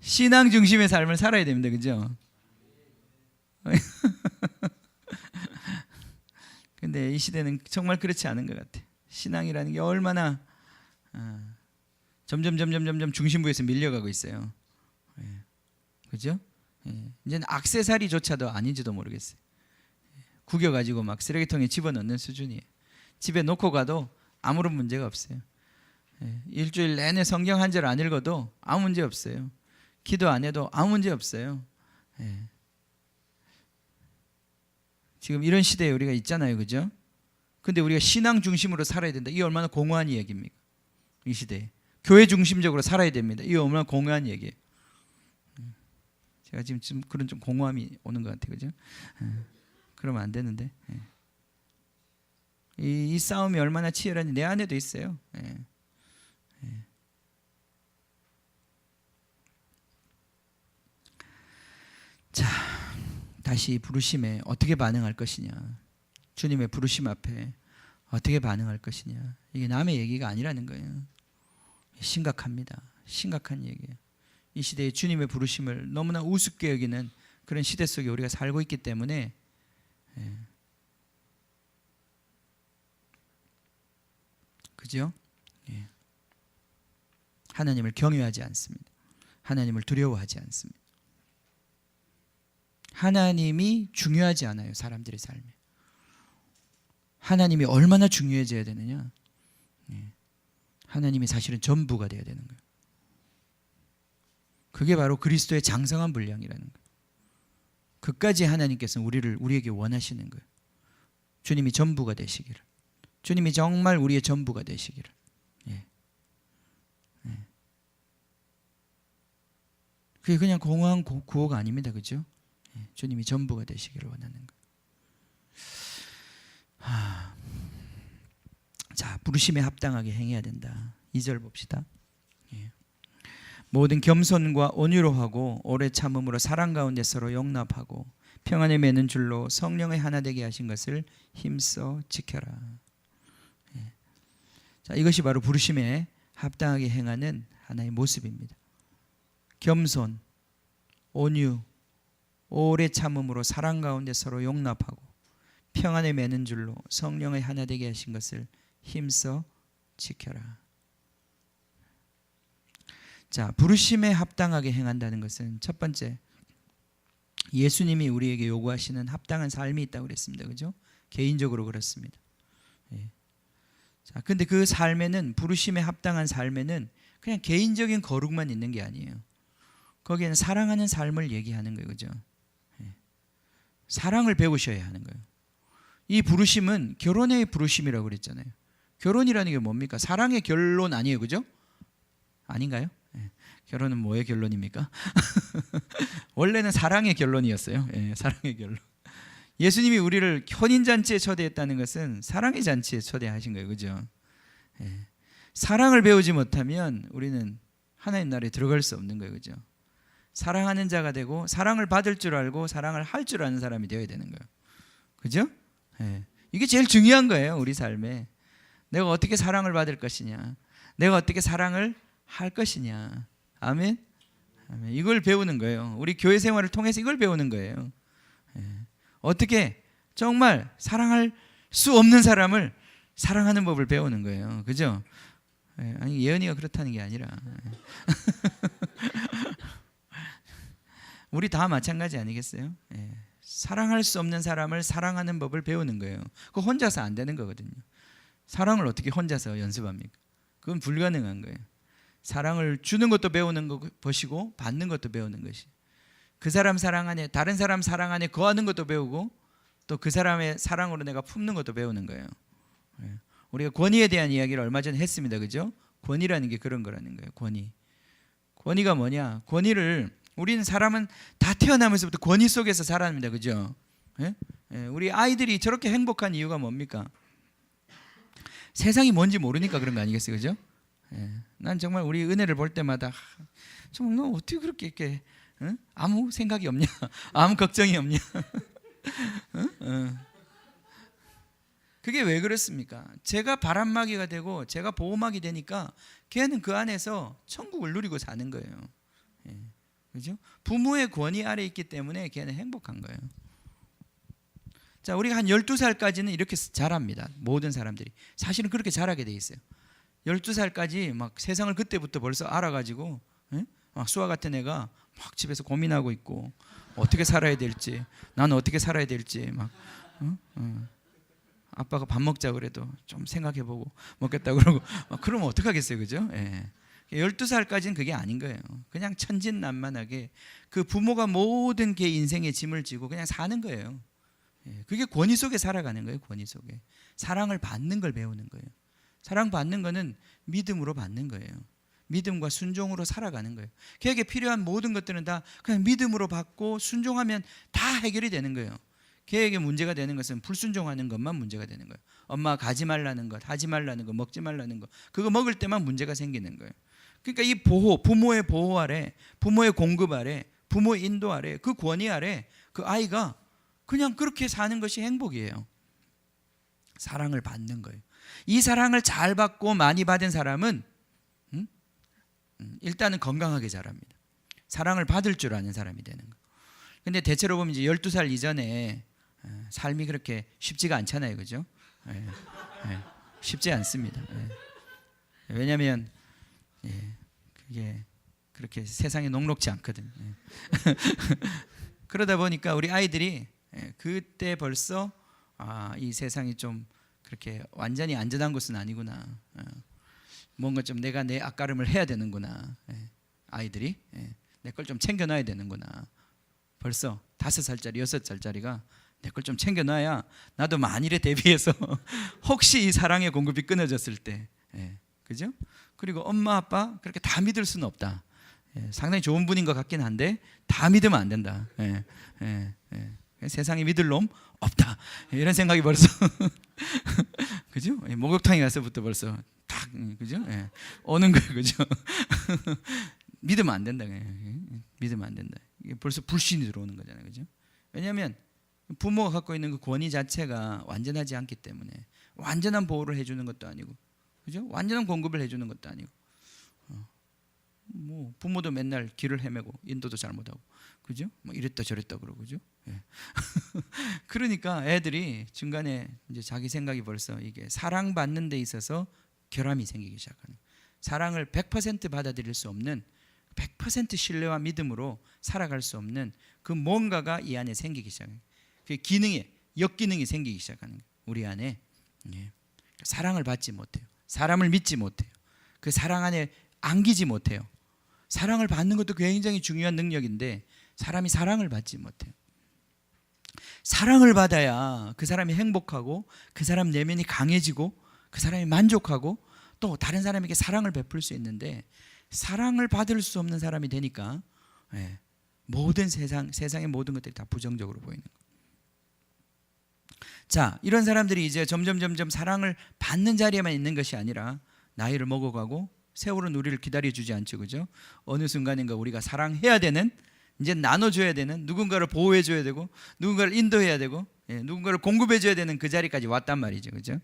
신앙 중심의 삶을 살아야 됩니다. 그죠? 근데 이 시대는 정말 그렇지 않은 것 같아. 신앙이라는 게 얼마나 점점 중심부에서 밀려가고 있어요. 그죠? 이제는 액세서리조차도 아닌지도 모르겠어요. 구겨가지고 막 쓰레기통에 집어넣는 수준이에요. 집에 놓고 가도 아무런 문제가 없어요. 일주일 내내 성경 한 절 안 읽어도 아무 문제 없어요. 기도 안 해도 아무 문제 없어요. 지금 이런 시대에 우리가 있잖아요. 그죠? 근데 우리가 신앙 중심으로 살아야 된다. 이게 얼마나 공허한 얘기입니까? 이 시대에. 교회 중심적으로 살아야 됩니다. 이게 얼마나 공허한 얘기예요. 제가 지금 그런 좀 공허함이 오는 것 같아요. 그죠? 그러면 안 되는데. 이 싸움이 얼마나 치열한지 내 안에도 있어요. 자, 다시 부르심에 어떻게 반응할 것이냐, 주님의 부르심 앞에 어떻게 반응할 것이냐, 이게 남의 얘기가 아니라는 거예요. 심각합니다. 심각한 얘기예요. 이 시대에 주님의 부르심을 너무나 우습게 여기는 그런 시대 속에 우리가 살고 있기 때문에 그죠? 하나님을 경외하지 않습니다. 하나님을 두려워하지 않습니다. 하나님이 중요하지 않아요. 사람들의 삶에. 하나님이 얼마나 중요해져야 되느냐? 하나님이 사실은 전부가 되어야 되는 거예요. 그게 바로 그리스도의 장성한 분량이라는 거예요. 그까지 하나님께서는 우리에게 원하시는 거예요. 주님이 전부가 되시기를. 주님이 정말 우리의 전부가 되시기를. 예. 예. 그게 그냥 공허한 구호가 아닙니다. 그죠? 예. 주님이 전부가 되시기를 원하는 거예요. 자, 부르심에 합당하게 행해야 된다. 2절 봅시다. 예. 모든 겸손과 온유로 하고 오래 참음으로 사랑 가운데 서로 용납하고 평안에 매는 줄로 성령의 하나 되게 하신 것을 힘써 지켜라. 예. 자, 이것이 바로 부르심에 합당하게 행하는 하나의 모습입니다. 겸손, 온유, 오래 참음으로 사랑 가운데 서로 용납하고 평안에 매는 줄로 성령의 하나 되게 하신 것을 힘써 지켜라. 자, 부르심에 합당하게 행한다는 것은 첫 번째, 예수님이 우리에게 요구하시는 합당한 삶이 있다고 그랬습니다. 그죠? 개인적으로 그렇습니다. 예. 자, 근데 그 삶에는, 부르심에 합당한 삶에는 그냥 개인적인 거룩만 있는 게 아니에요. 거기에는 사랑하는 삶을 얘기하는 거예요. 그죠? 예. 사랑을 배우셔야 하는 거예요. 이 부르심은 결혼의 부르심이라고 그랬잖아요. 결혼이라는 게 뭡니까? 사랑의 결론 아니에요. 그죠? 아닌가요? 예. 결혼은 뭐의 결론입니까? 원래는 사랑의 결론이었어요. 예, 사랑의 결론. 예수님이 우리를 혼인잔치에 초대했다는 것은 사랑의 잔치에 초대하신 거예요. 그죠? 예. 사랑을 배우지 못하면 우리는 하나님 나라에 들어갈 수 없는 거예요. 그죠? 사랑하는 자가 되고 사랑을 받을 줄 알고 사랑을 할 줄 아는 사람이 되어야 되는 거예요. 그죠? 예. 이게 제일 중요한 거예요. 우리 삶에. 내가 어떻게 사랑을 받을 것이냐, 내가 어떻게 사랑을 할 것이냐. 아멘. 아멘. 이걸 배우는 거예요. 우리 교회 생활을 통해서 이걸 배우는 거예요. 예. 어떻게 정말 사랑할 수 없는 사람을 사랑하는 법을 배우는 거예요. 그죠? 예. 아니, 예언이가 그렇다는 게 아니라 우리 다 마찬가지 아니겠어요? 예. 사랑할 수 없는 사람을 사랑하는 법을 배우는 거예요. 그거 혼자서 안 되는 거거든요. 사랑을 어떻게 혼자서 연습합니까? 그건 불가능한 거예요. 사랑을 주는 것도 배우는 것이고 받는 것도 배우는 것이. 그 사람 사랑 안에, 다른 사람 사랑 안에 거하는 것도 배우고 또 그 사람의 사랑으로 내가 품는 것도 배우는 거예요. 우리가 권위에 대한 이야기를 얼마 전에 했습니다. 그죠? 권위라는 게 그런 거라는 거예요. 권위. 권위가 뭐냐? 권위를, 우리는 사람은 다 태어나면서부터 권위 속에서 자랍니다. 그죠? 예? 예, 우리 아이들이 저렇게 행복한 이유가 뭡니까? 세상이 뭔지 모르니까 그런 거 아니겠어요? 그죠? 예, 난 정말 우리 은혜를 볼 때마다 정말 너 어떻게 그렇게 이렇게 아무 생각이 없냐? 아무 걱정이 없냐? 그게 왜 그렇습니까? 제가 바람막이가 되고 제가 보호막이 되니까 걔는 그 안에서 천국을 누리고 사는 거예요. 예, 그죠? 부모의 권위 아래 있기 때문에 걔는 행복한 거예요. 자, 우리가 한 12살까지는 이렇게 자랍니다. 모든 사람들이. 사실은 그렇게 자라게 돼 있어요. 12살까지 막 세상을 그때부터 벌써 알아가지고, 예? 막 수아 같은 애가 막 집에서 고민하고 있고 어떻게 살아야 될지, 나는 어떻게 살아야 될지 막 아빠가 밥 먹자 그래도 좀 생각해보고 먹겠다 그러고 그러면 어떡하겠어요. 그죠? 예. 12살까지는 그게 아닌 거예요. 그냥 천진난만하게 그 부모가 모든 게 인생의 짐을 지고 그냥 사는 거예요. 그게 권위 속에 살아가는 거예요. 권위 속에 사랑을 받는 걸 배우는 거예요. 사랑받는 거는 믿음으로 받는 거예요. 믿음과 순종으로 살아가는 거예요. 걔에게 필요한 모든 것들은 다 그냥 믿음으로 받고 순종하면 다 해결이 되는 거예요. 걔에게 문제가 되는 것은 불순종하는 것만 문제가 되는 거예요. 엄마가 가지 말라는 것, 하지 말라는 것, 먹지 말라는 것, 그거 먹을 때만 문제가 생기는 거예요. 그러니까 이 보호, 부모의 보호 아래, 부모의 공급 아래, 부모의 인도 아래, 그 권위 아래 그 아이가 그냥 그렇게 사는 것이 행복이에요. 사랑을 받는 거예요. 이 사랑을 잘 받고 많이 받은 사람은 일단은 건강하게 자랍니다. 사랑을 받을 줄 아는 사람이 되는 거예요. 근데 대체로 보면 이제 12살 이전에 삶이 그렇게 쉽지가 않잖아요. 그죠? 쉽지 않습니다. 왜냐하면 그게 그렇게 세상에 녹록지 않거든요. 그러다 보니까 우리 아이들이 그때 벌써 이 세상이 좀 그렇게 완전히 안전한 곳은 아니구나. 뭔가 좀 내가 내 앞가림을 해야 되는구나. 아이들이 내 걸 좀 챙겨놔야 되는구나. 벌써 5살짜리, 6살짜리가 내 걸 좀 챙겨놔야 나도 만일에 대비해서 혹시 이 사랑의 공급이 끊어졌을 때, 그죠? 그리고 엄마 아빠 그렇게 다 믿을 수는 없다. 상당히 좋은 분인 것 같긴 한데 다 믿으면 안 된다. 세상에 믿을 놈 없다. 이런 생각이 벌써 그죠? 목욕탕에 가서부터 벌써 딱 그죠? 오는 거예요, 그죠? 믿으면 안 된다. 믿으면 안 된다. 이게 벌써 불신이 들어오는 거잖아요, 그죠? 왜냐하면 부모가 갖고 있는 그 권위 자체가 완전하지 않기 때문에 완전한 보호를 해주는 것도 아니고, 그죠? 완전한 공급을 해주는 것도 아니고, 뭐 부모도 맨날 길을 헤매고 인도도 잘못하고, 그죠? 뭐 이랬다 저랬다 그러고, 그죠? 그러니까 애들이 중간에 이제 자기 생각이 벌써 이게 사랑받는 데 있어서 결함이 생기기 시작하는, 사랑을 100% 받아들일 수 없는, 100% 신뢰와 믿음으로 살아갈 수 없는 그 뭔가가 이 안에 생기기 시작해요. 그 기능에 역기능이 생기기 시작하는 거예요, 우리 안에. 사랑을 받지 못해요. 사람을 믿지 못해요. 그 사랑 안에 안기지 못해요. 사랑을 받는 것도 굉장히 중요한 능력인데 사람이 사랑을 받지 못해요. 사랑을 받아야 그 사람이 행복하고 그 사람 내면이 강해지고 그 사람이 만족하고 또 다른 사람에게 사랑을 베풀 수 있는데, 사랑을 받을 수 없는 사람이 되니까 모든 세상의 모든 것들이 다 부정적으로 보이는 거예요. 자, 이런 사람들이 이제 점점 사랑을 받는 자리에만 있는 것이 아니라 나이를 먹어가고 세월은 우리를 기다려주지 않죠, 그죠? 어느 순간인가 우리가 사랑해야 되는, 이제 나눠줘야 되는, 누군가를 보호해줘야 되고 누군가를 인도해야 되고 누군가를 공급해줘야 되는 그 자리까지 왔단 말이죠, 그죠?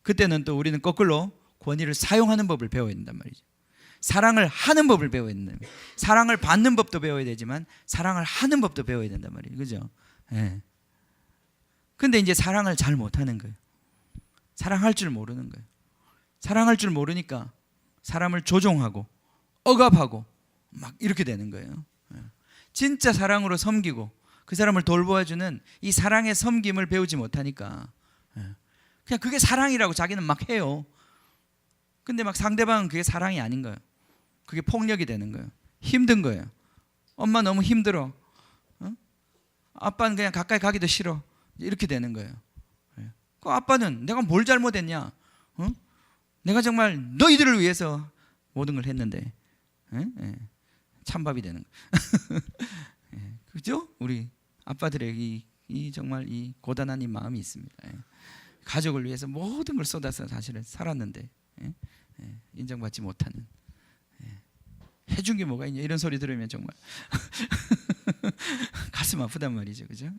그때는 또 우리는 거꾸로 권위를 사용하는 법을 배워야 된단 말이죠. 사랑을 하는 법을 배워야 된다. 사랑을 받는 법도 배워야 되지만 사랑을 하는 법도 배워야 된단 말이에요, 그죠? 근데 이제 사랑을 잘 못하는 거예요. 사랑할 줄 모르는 거예요. 사랑할 줄 모르니까 사람을 조종하고 억압하고 막 이렇게 되는 거예요. 진짜 사랑으로 섬기고 그 사람을 돌보아주는 이 사랑의 섬김을 배우지 못하니까 그냥 그게 사랑이라고 자기는 막 해요. 근데 막 상대방은 그게 사랑이 아닌 거예요. 그게 폭력이 되는 거예요. 힘든 거예요. 엄마 너무 힘들어. 아빠는 그냥 가까이 가기도 싫어. 이렇게 되는 거예요. 그 아빠는 내가 뭘 잘못했냐? 내가 정말 너희들을 위해서 모든 걸 했는데 찬밥이 되는 거예요. 그죠? 우리 아빠들의 이 정말 이 고단한 이 마음이 있습니다. 가족을 위해서 모든 걸 쏟아서 사실은 살았는데 인정받지 못하는, 해준 게 뭐가 있냐 이런 소리 들으면 정말 가슴 아프단 말이죠, 그죠?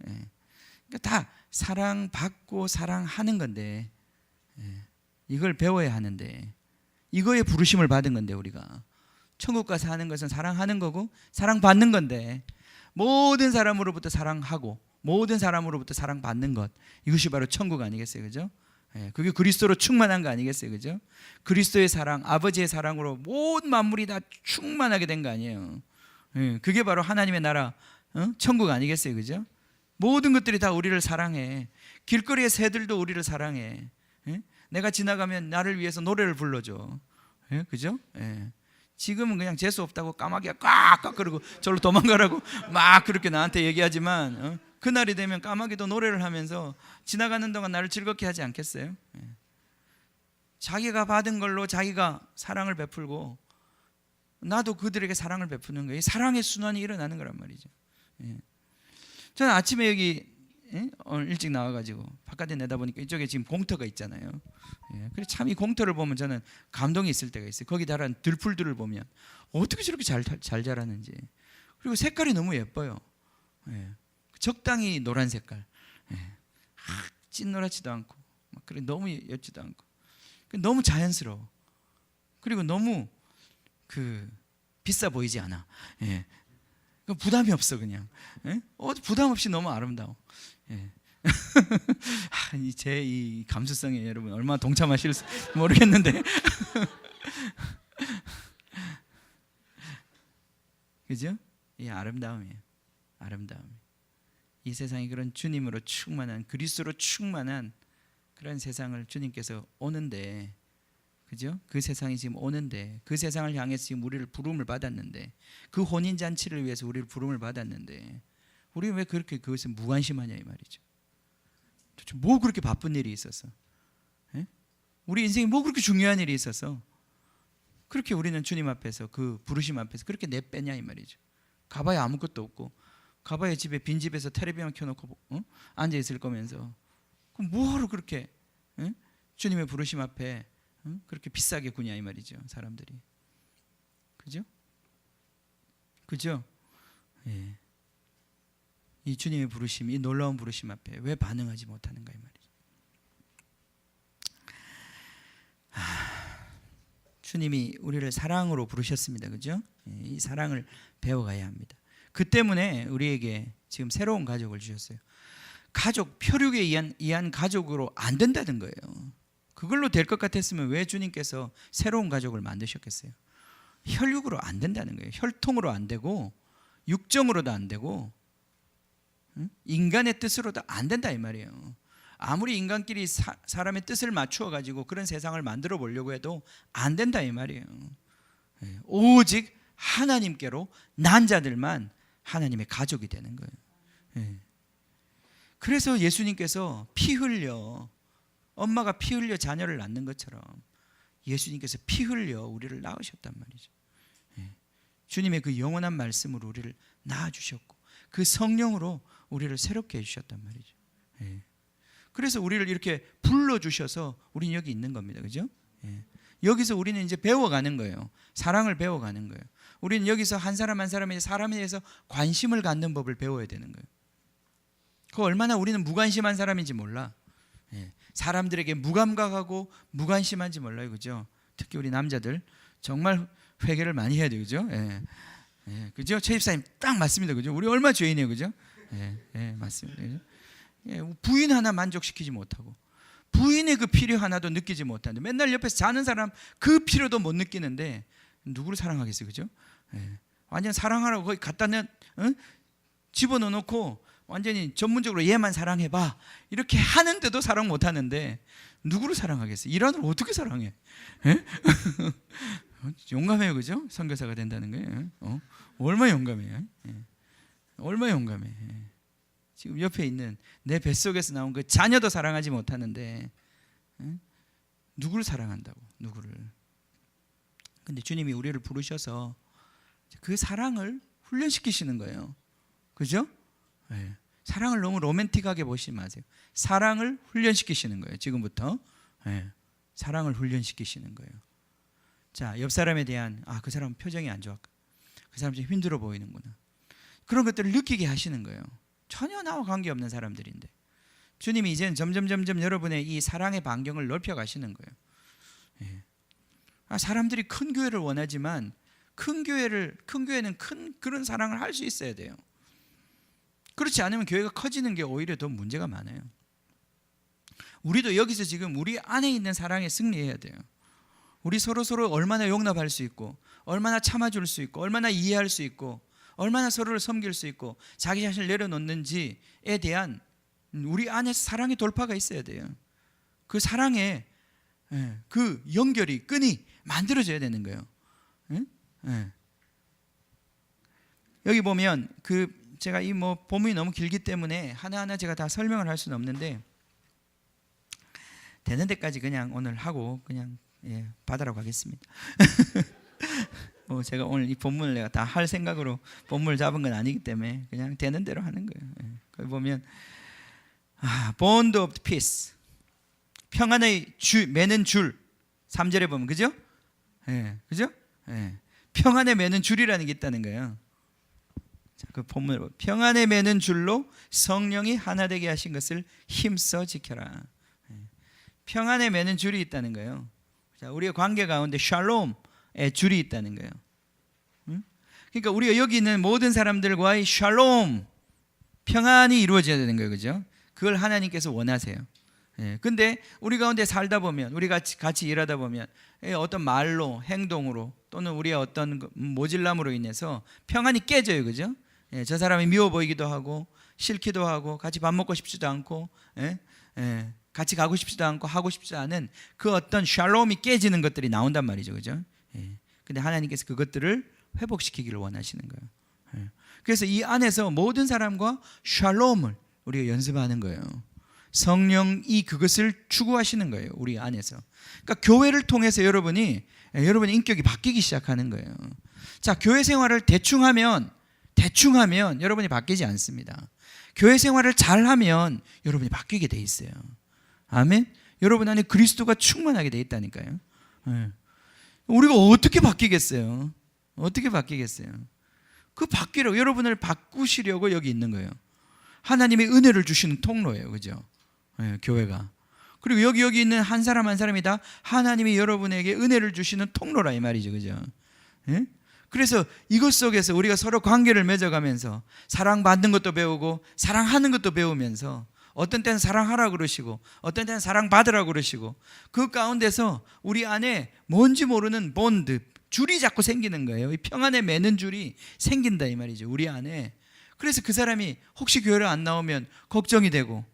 그러니까 다 사랑받고 사랑하는 건데 이걸 배워야 하는데, 이거에 부르심을 받은 건데, 우리가 천국 가서 하는 것은 사랑하는 거고 사랑받는 건데, 모든 사람으로부터 사랑하고 모든 사람으로부터 사랑받는 것, 이것이 바로 천국 아니겠어요, 그죠? 그게 그리스도로 충만한 거 아니겠어요, 그죠? 그리스도의 사랑, 아버지의 사랑으로 모든 만물이 다 충만하게 된 거 아니에요. 그게 바로 하나님의 나라, 천국 아니겠어요, 그죠? 모든 것들이 다 우리를 사랑해. 길거리의 새들도 우리를 사랑해. 내가 지나가면 나를 위해서 노래를 불러줘. 그죠? 지금은 그냥 재수 없다고 까마귀가 꽉꽉 그러고 저로 도망가라고 막 그렇게 나한테 얘기하지만 그날이 되면 까마귀도 노래를 하면서 지나가는 동안 나를 즐겁게 하지 않겠어요? 자기가 받은 걸로 자기가 사랑을 베풀고 나도 그들에게 사랑을 베푸는 거예요. 사랑의 순환이 일어나는 거란 말이죠. 저는 아침에 여기 오늘 일찍 나와가지고 바깥에 내다보니까 이쪽에 지금 공터가 있잖아요. 그래서 참 이 공터를 보면 저는 감동이 있을 때가 있어요. 거기 자란 들풀들을 보면 어떻게 저렇게 잘 자라는지, 그리고 색깔이 너무 예뻐요. 적당히 노란 색깔, 찐노랗지도 않고 막 그래 너무 옅지도 않고 너무 자연스러워. 그리고 너무 비싸 보이지 않아. 부담이 없어 그냥. 부담 없이 너무 아름다워. 제 이 감수성에 여러분 얼마나 동참하실지 모르겠는데 그죠? 이 아름다움이에요. 아름다움. 이 세상이 그런 주님으로 충만한, 그리스도로 충만한 그런 세상을 주님께서 오는데, 그죠? 그 세상이 지금 오는데, 그 세상을 향해서 지금 우리를 부름을 받았는데, 그 혼인잔치를 위해서 우리를 부름을 받았는데 우리 왜 그렇게 그것에 무관심하냐 이 말이죠. 도대체 뭐 그렇게 바쁜 일이 있어서, 예? 우리 인생에 뭐 그렇게 중요한 일이 있어서 그렇게 우리는 주님 앞에서 그 부르심 앞에서 그렇게 내빼냐 이 말이죠. 가봐야 아무것도 없고, 가봐야 집에 빈집에서 텔레비전 켜놓고 앉아 있을 거면서, 그럼 뭐하러 그렇게, 예? 주님의 부르심 앞에 그렇게 비싸게 구냐 이 말이죠, 사람들이. 그죠? 그죠? 예. 이 주님의 부르심, 이 놀라운 부르심 앞에 왜 반응하지 못하는가 이 말이죠. 주님이 우리를 사랑으로 부르셨습니다. 그죠? 예, 이 사랑을 배워가야 합니다. 그 때문에 우리에게 지금 새로운 가족을 주셨어요. 가족, 표류에 의한 가족으로 안 된다는 거예요. 그걸로 될 것 같았으면 왜 주님께서 새로운 가족을 만드셨겠어요? 혈육으로 안 된다는 거예요. 혈통으로 안 되고, 육정으로도 안 되고, 인간의 뜻으로도 안 된다 이 말이에요. 아무리 인간끼리 사람의 뜻을 맞추어 가지고 그런 세상을 만들어 보려고 해도 안 된다 이 말이에요. 오직 하나님께로 난 자들만 하나님의 가족이 되는 거예요. 그래서 예수님께서 피 흘려, 엄마가 피 흘려 자녀를 낳는 것처럼 예수님께서 피 흘려 우리를 낳으셨단 말이죠. 주님의 그 영원한 말씀으로 우리를 낳아주셨고, 그 성령으로 우리를 새롭게 해주셨단 말이죠. 그래서 우리를 이렇게 불러주셔서 우리는 여기 있는 겁니다. 그죠? 여기서 우리는 이제 배워가는 거예요. 사랑을 배워가는 거예요. 우리는 여기서 한 사람 한 사람의 사람에 대해서 관심을 갖는 법을 배워야 되는 거예요. 그 얼마나 우리는 무관심한 사람인지 몰라. 사람들에게 무감각하고 무관심한지 몰라요. 그죠? 특히 우리 남자들 정말 회개를 많이 해야 돼요. 그죠? 그죠? 최 집사님 딱 맞습니다. 그죠? 우리 얼마 죄인이에요. 그죠? 맞습니다. 그죠? 부인 하나 만족시키지 못하고, 부인의 그 필요 하나도 느끼지 못하는데, 맨날 옆에서 자는 사람 그 필요도 못 느끼는데 누구를 사랑하겠어요? 그죠? 완전 사랑하라고 거기 갖다 집어넣어 놓고 완전히 전문적으로 얘만 사랑해봐 이렇게 하는데도 사랑 못하는데 누구를 사랑하겠어요? 이란을 어떻게 사랑해? 용감해요. 그죠? 선교사가 된다는 거예요. 얼마나 용감해요? 얼마나 용감해. 지금 옆에 있는 내 뱃속에서 나온 그 자녀도 사랑하지 못하는데 누구를 사랑한다고? 누구를? 근데 주님이 우리를 부르셔서 그 사랑을 훈련시키시는 거예요. 그죠? 사랑을 너무 로맨틱하게 보시지 마세요. 사랑을 훈련시키시는 거예요. 지금부터 사랑을 훈련시키시는 거예요. 자, 옆 사람에 대한 그 사람 표정이 안 좋아, 그 사람 좀 힘들어 보이는구나, 그런 것들을 느끼게 하시는 거예요. 전혀 나와 관계없는 사람들인데 주님이 이제는 점점 여러분의 이 사랑의 반경을 넓혀 가시는 거예요. 사람들이 큰 교회를 원하지만 큰 교회는 큰 그런 사랑을 할 수 있어야 돼요. 그렇지 않으면 교회가 커지는 게 오히려 더 문제가 많아요. 우리도 여기서 지금 우리 안에 있는 사랑에 승리해야 돼요. 우리 서로 얼마나 용납할 수 있고, 얼마나 참아줄 수 있고, 얼마나 이해할 수 있고, 얼마나 서로를 섬길 수 있고 자기 자신을 내려놓는지에 대한 우리 안에 사랑의 돌파가 있어야 돼요. 그 사랑의 그 연결이, 끈이 만들어져야 되는 거예요. 여기 보면 제가 이 본문이 너무 길기 때문에 하나하나 제가 다 설명을 할 수는 없는데, 되는 데까지 그냥 오늘 하고 그냥 받으러 가겠습니다. 제가 오늘 이 본문을 내가 다 할 생각으로 본문을 잡은 건 아니기 때문에 그냥 되는 대로 하는 거예요. 거기 보면 bond of peace, 평안의 매는 줄, 3절에 보면 그죠? 그죠? 평안에 매는 줄이라는 게 있다는 거예요. 자, 그 본문을 보면 평안에 매는 줄로 성령이 하나 되게 하신 것을 힘써 지켜라. 평안에 매는 줄이 있다는 거예요. 자, 우리의 관계 가운데 샬롬의 줄이 있다는 거예요. 그러니까 우리가 여기 있는 모든 사람들과의 샬롬, 평안이 이루어져야 되는 거예요. 그죠? 그걸 하나님께서 원하세요. 근데 우리 가운데 살다 보면, 우리가 같이 일하다 보면 어떤 말로, 행동으로, 또는 우리의 어떤 모질람으로 인해서 평안이 깨져요. 그죠? 저 사람이 미워 보이기도 하고 싫기도 하고 같이 밥 먹고 싶지도 않고 같이 가고 싶지도 않고 하고 싶지 않은 그 어떤 샬롬이 깨지는 것들이 나온단 말이죠. 그죠? 근데 하나님께서 그것들을 회복시키기를 원하시는 거예요. 그래서 이 안에서 모든 사람과 샬롬을 우리가 연습하는 거예요. 성령이 그것을 추구하시는 거예요. 우리 안에서. 그러니까 교회를 통해서 여러분의 인격이 바뀌기 시작하는 거예요. 자, 교회 생활을 대충 하면 여러분이 바뀌지 않습니다. 교회 생활을 잘하면 여러분이 바뀌게 돼 있어요. 아멘. 여러분 안에 그리스도가 충만하게 돼 있다니까요. 우리가 어떻게 바뀌겠어요? 어떻게 바뀌겠어요? 그 바뀌려고, 여러분을 바꾸시려고 여기 있는 거예요. 하나님의 은혜를 주시는 통로예요. 그죠? 교회가. 그리고 여기 있는 한 사람 한 사람이 다 하나님이 여러분에게 은혜를 주시는 통로라 이 말이죠. 그죠? 그래서 이것 속에서 우리가 서로 관계를 맺어가면서 사랑받는 것도 배우고 사랑하는 것도 배우면서 어떤 때는 사랑하라고 그러시고 어떤 때는 사랑받으라고 그러시고 그 가운데서 우리 안에 뭔지 모르는 본드, 줄이 자꾸 생기는 거예요. 이 평안에 매는 줄이 생긴다 이 말이죠. 우리 안에. 그래서 그 사람이 혹시 교회를 안 나오면 걱정이 되고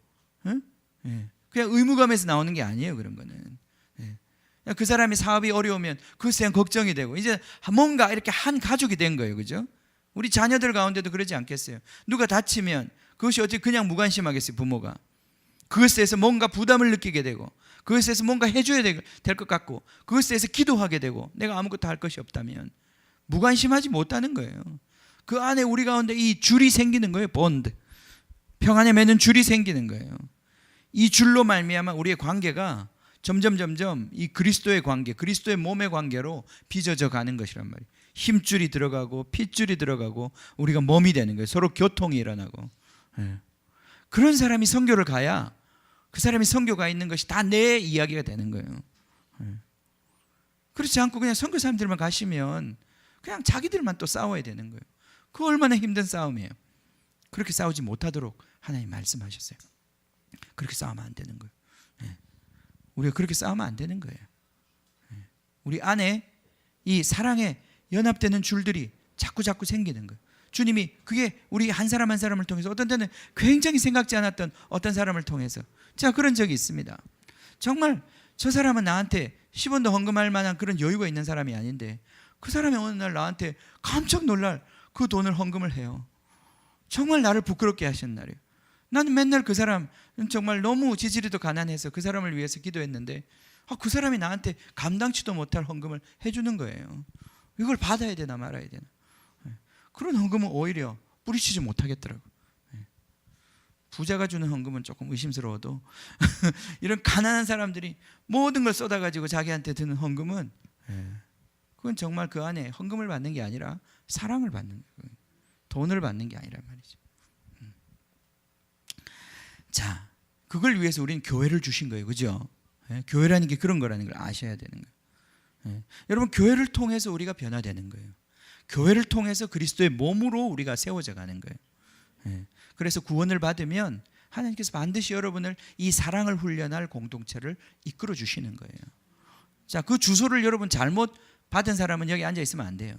그냥 의무감에서 나오는 게 아니에요. 그런 거는. 그 사람이 사업이 어려우면 그것에 대한 걱정이 되고 이제 뭔가 이렇게 한 가족이 된 거예요. 그죠? 우리 자녀들 가운데도 그러지 않겠어요? 누가 다치면 그것이 어떻게 그냥 무관심하겠어요? 부모가. 그것에 대해서 뭔가 부담을 느끼게 되고 그것에 대해서 뭔가 해줘야 될 것 같고 그것에 대해서 기도하게 되고 내가 아무것도 할 것이 없다면 무관심하지 못하는 거예요. 그 안에 우리 가운데 이 줄이 생기는 거예요. 본드. 평안에 매는 줄이 생기는 거예요. 이 줄로 말미암아 우리의 관계가 점점 이 그리스도의 관계, 그리스도의 몸의 관계로 빚어져 가는 것이란 말이에요. 힘줄이 들어가고 핏줄이 들어가고 우리가 몸이 되는 거예요. 서로 교통이 일어나고. 그런 사람이 선교를 가야 그 사람이 선교가 있는 것이 다 내 이야기가 되는 거예요. 그렇지 않고 그냥 선교 사람들만 가시면 그냥 자기들만 또 싸워야 되는 거예요. 그 얼마나 힘든 싸움이에요. 그렇게 싸우지 못하도록 하나님 말씀하셨어요. 그렇게 싸우면 안 되는 거예요. 우리가 그렇게 싸우면 안 되는 거예요. 우리 안에 이 사랑에 연합되는 줄들이 자꾸 생기는 거예요. 주님이 그게 우리 한 사람 한 사람을 통해서 어떤 때는 굉장히 생각지 않았던 어떤 사람을 통해서 제가 그런 적이 있습니다. 정말 저 사람은 나한테 10원도 헌금할 만한 그런 여유가 있는 사람이 아닌데 그 사람이 어느 날 나한테 깜짝 놀랄 그 돈을 헌금을 해요. 정말 나를 부끄럽게 하신 날이에요. 나는 맨날 그 사람 정말 너무 지지리도 가난해서 그 사람을 위해서 기도했는데 그 사람이 나한테 감당치도 못할 헌금을 해주는 거예요. 이걸 받아야 되나 말아야 되나. 그런 헌금은 오히려 뿌리치지 못하겠더라고요. 부자가 주는 헌금은 조금 의심스러워도 이런 가난한 사람들이 모든 걸 쏟아가지고 자기한테 드는 헌금은 그건 정말 그 안에 헌금을 받는 게 아니라 사랑을 받는 거예요. 돈을 받는 게 아니란 말이죠. 자, 그걸 위해서 우리는 교회를 주신 거예요. 그죠? 교회라는 게 그런 거라는 걸 아셔야 되는 거예요. 여러분, 교회를 통해서 우리가 변화되는 거예요. 교회를 통해서 그리스도의 몸으로 우리가 세워져 가는 거예요. 그래서 구원을 받으면 하나님께서 반드시 여러분을 이 사랑을 훈련할 공동체를 이끌어 주시는 거예요. 자, 그 주소를 여러분 잘못 받은 사람은 여기 앉아 있으면 안 돼요.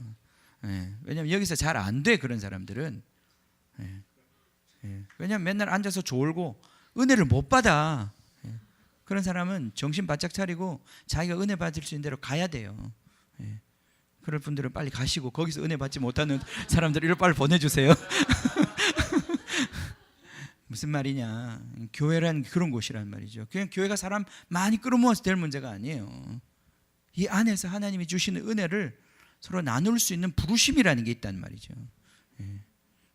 왜냐하면 여기서 잘 안 돼, 그런 사람들은. 왜냐하면 맨날 앉아서 졸고 은혜를 못 받아. 그런 사람은 정신 바짝 차리고 자기가 은혜 받을 수 있는 대로 가야 돼요. 그럴 분들은 빨리 가시고 거기서 은혜 받지 못하는 사람들을 빨리 보내주세요. 무슨 말이냐, 교회란 그런 곳이란 말이죠. 그냥 교회가 사람 많이 끌어모아서 될 문제가 아니에요. 이 안에서 하나님이 주시는 은혜를 서로 나눌 수 있는 부르심이라는 게 있단 말이죠.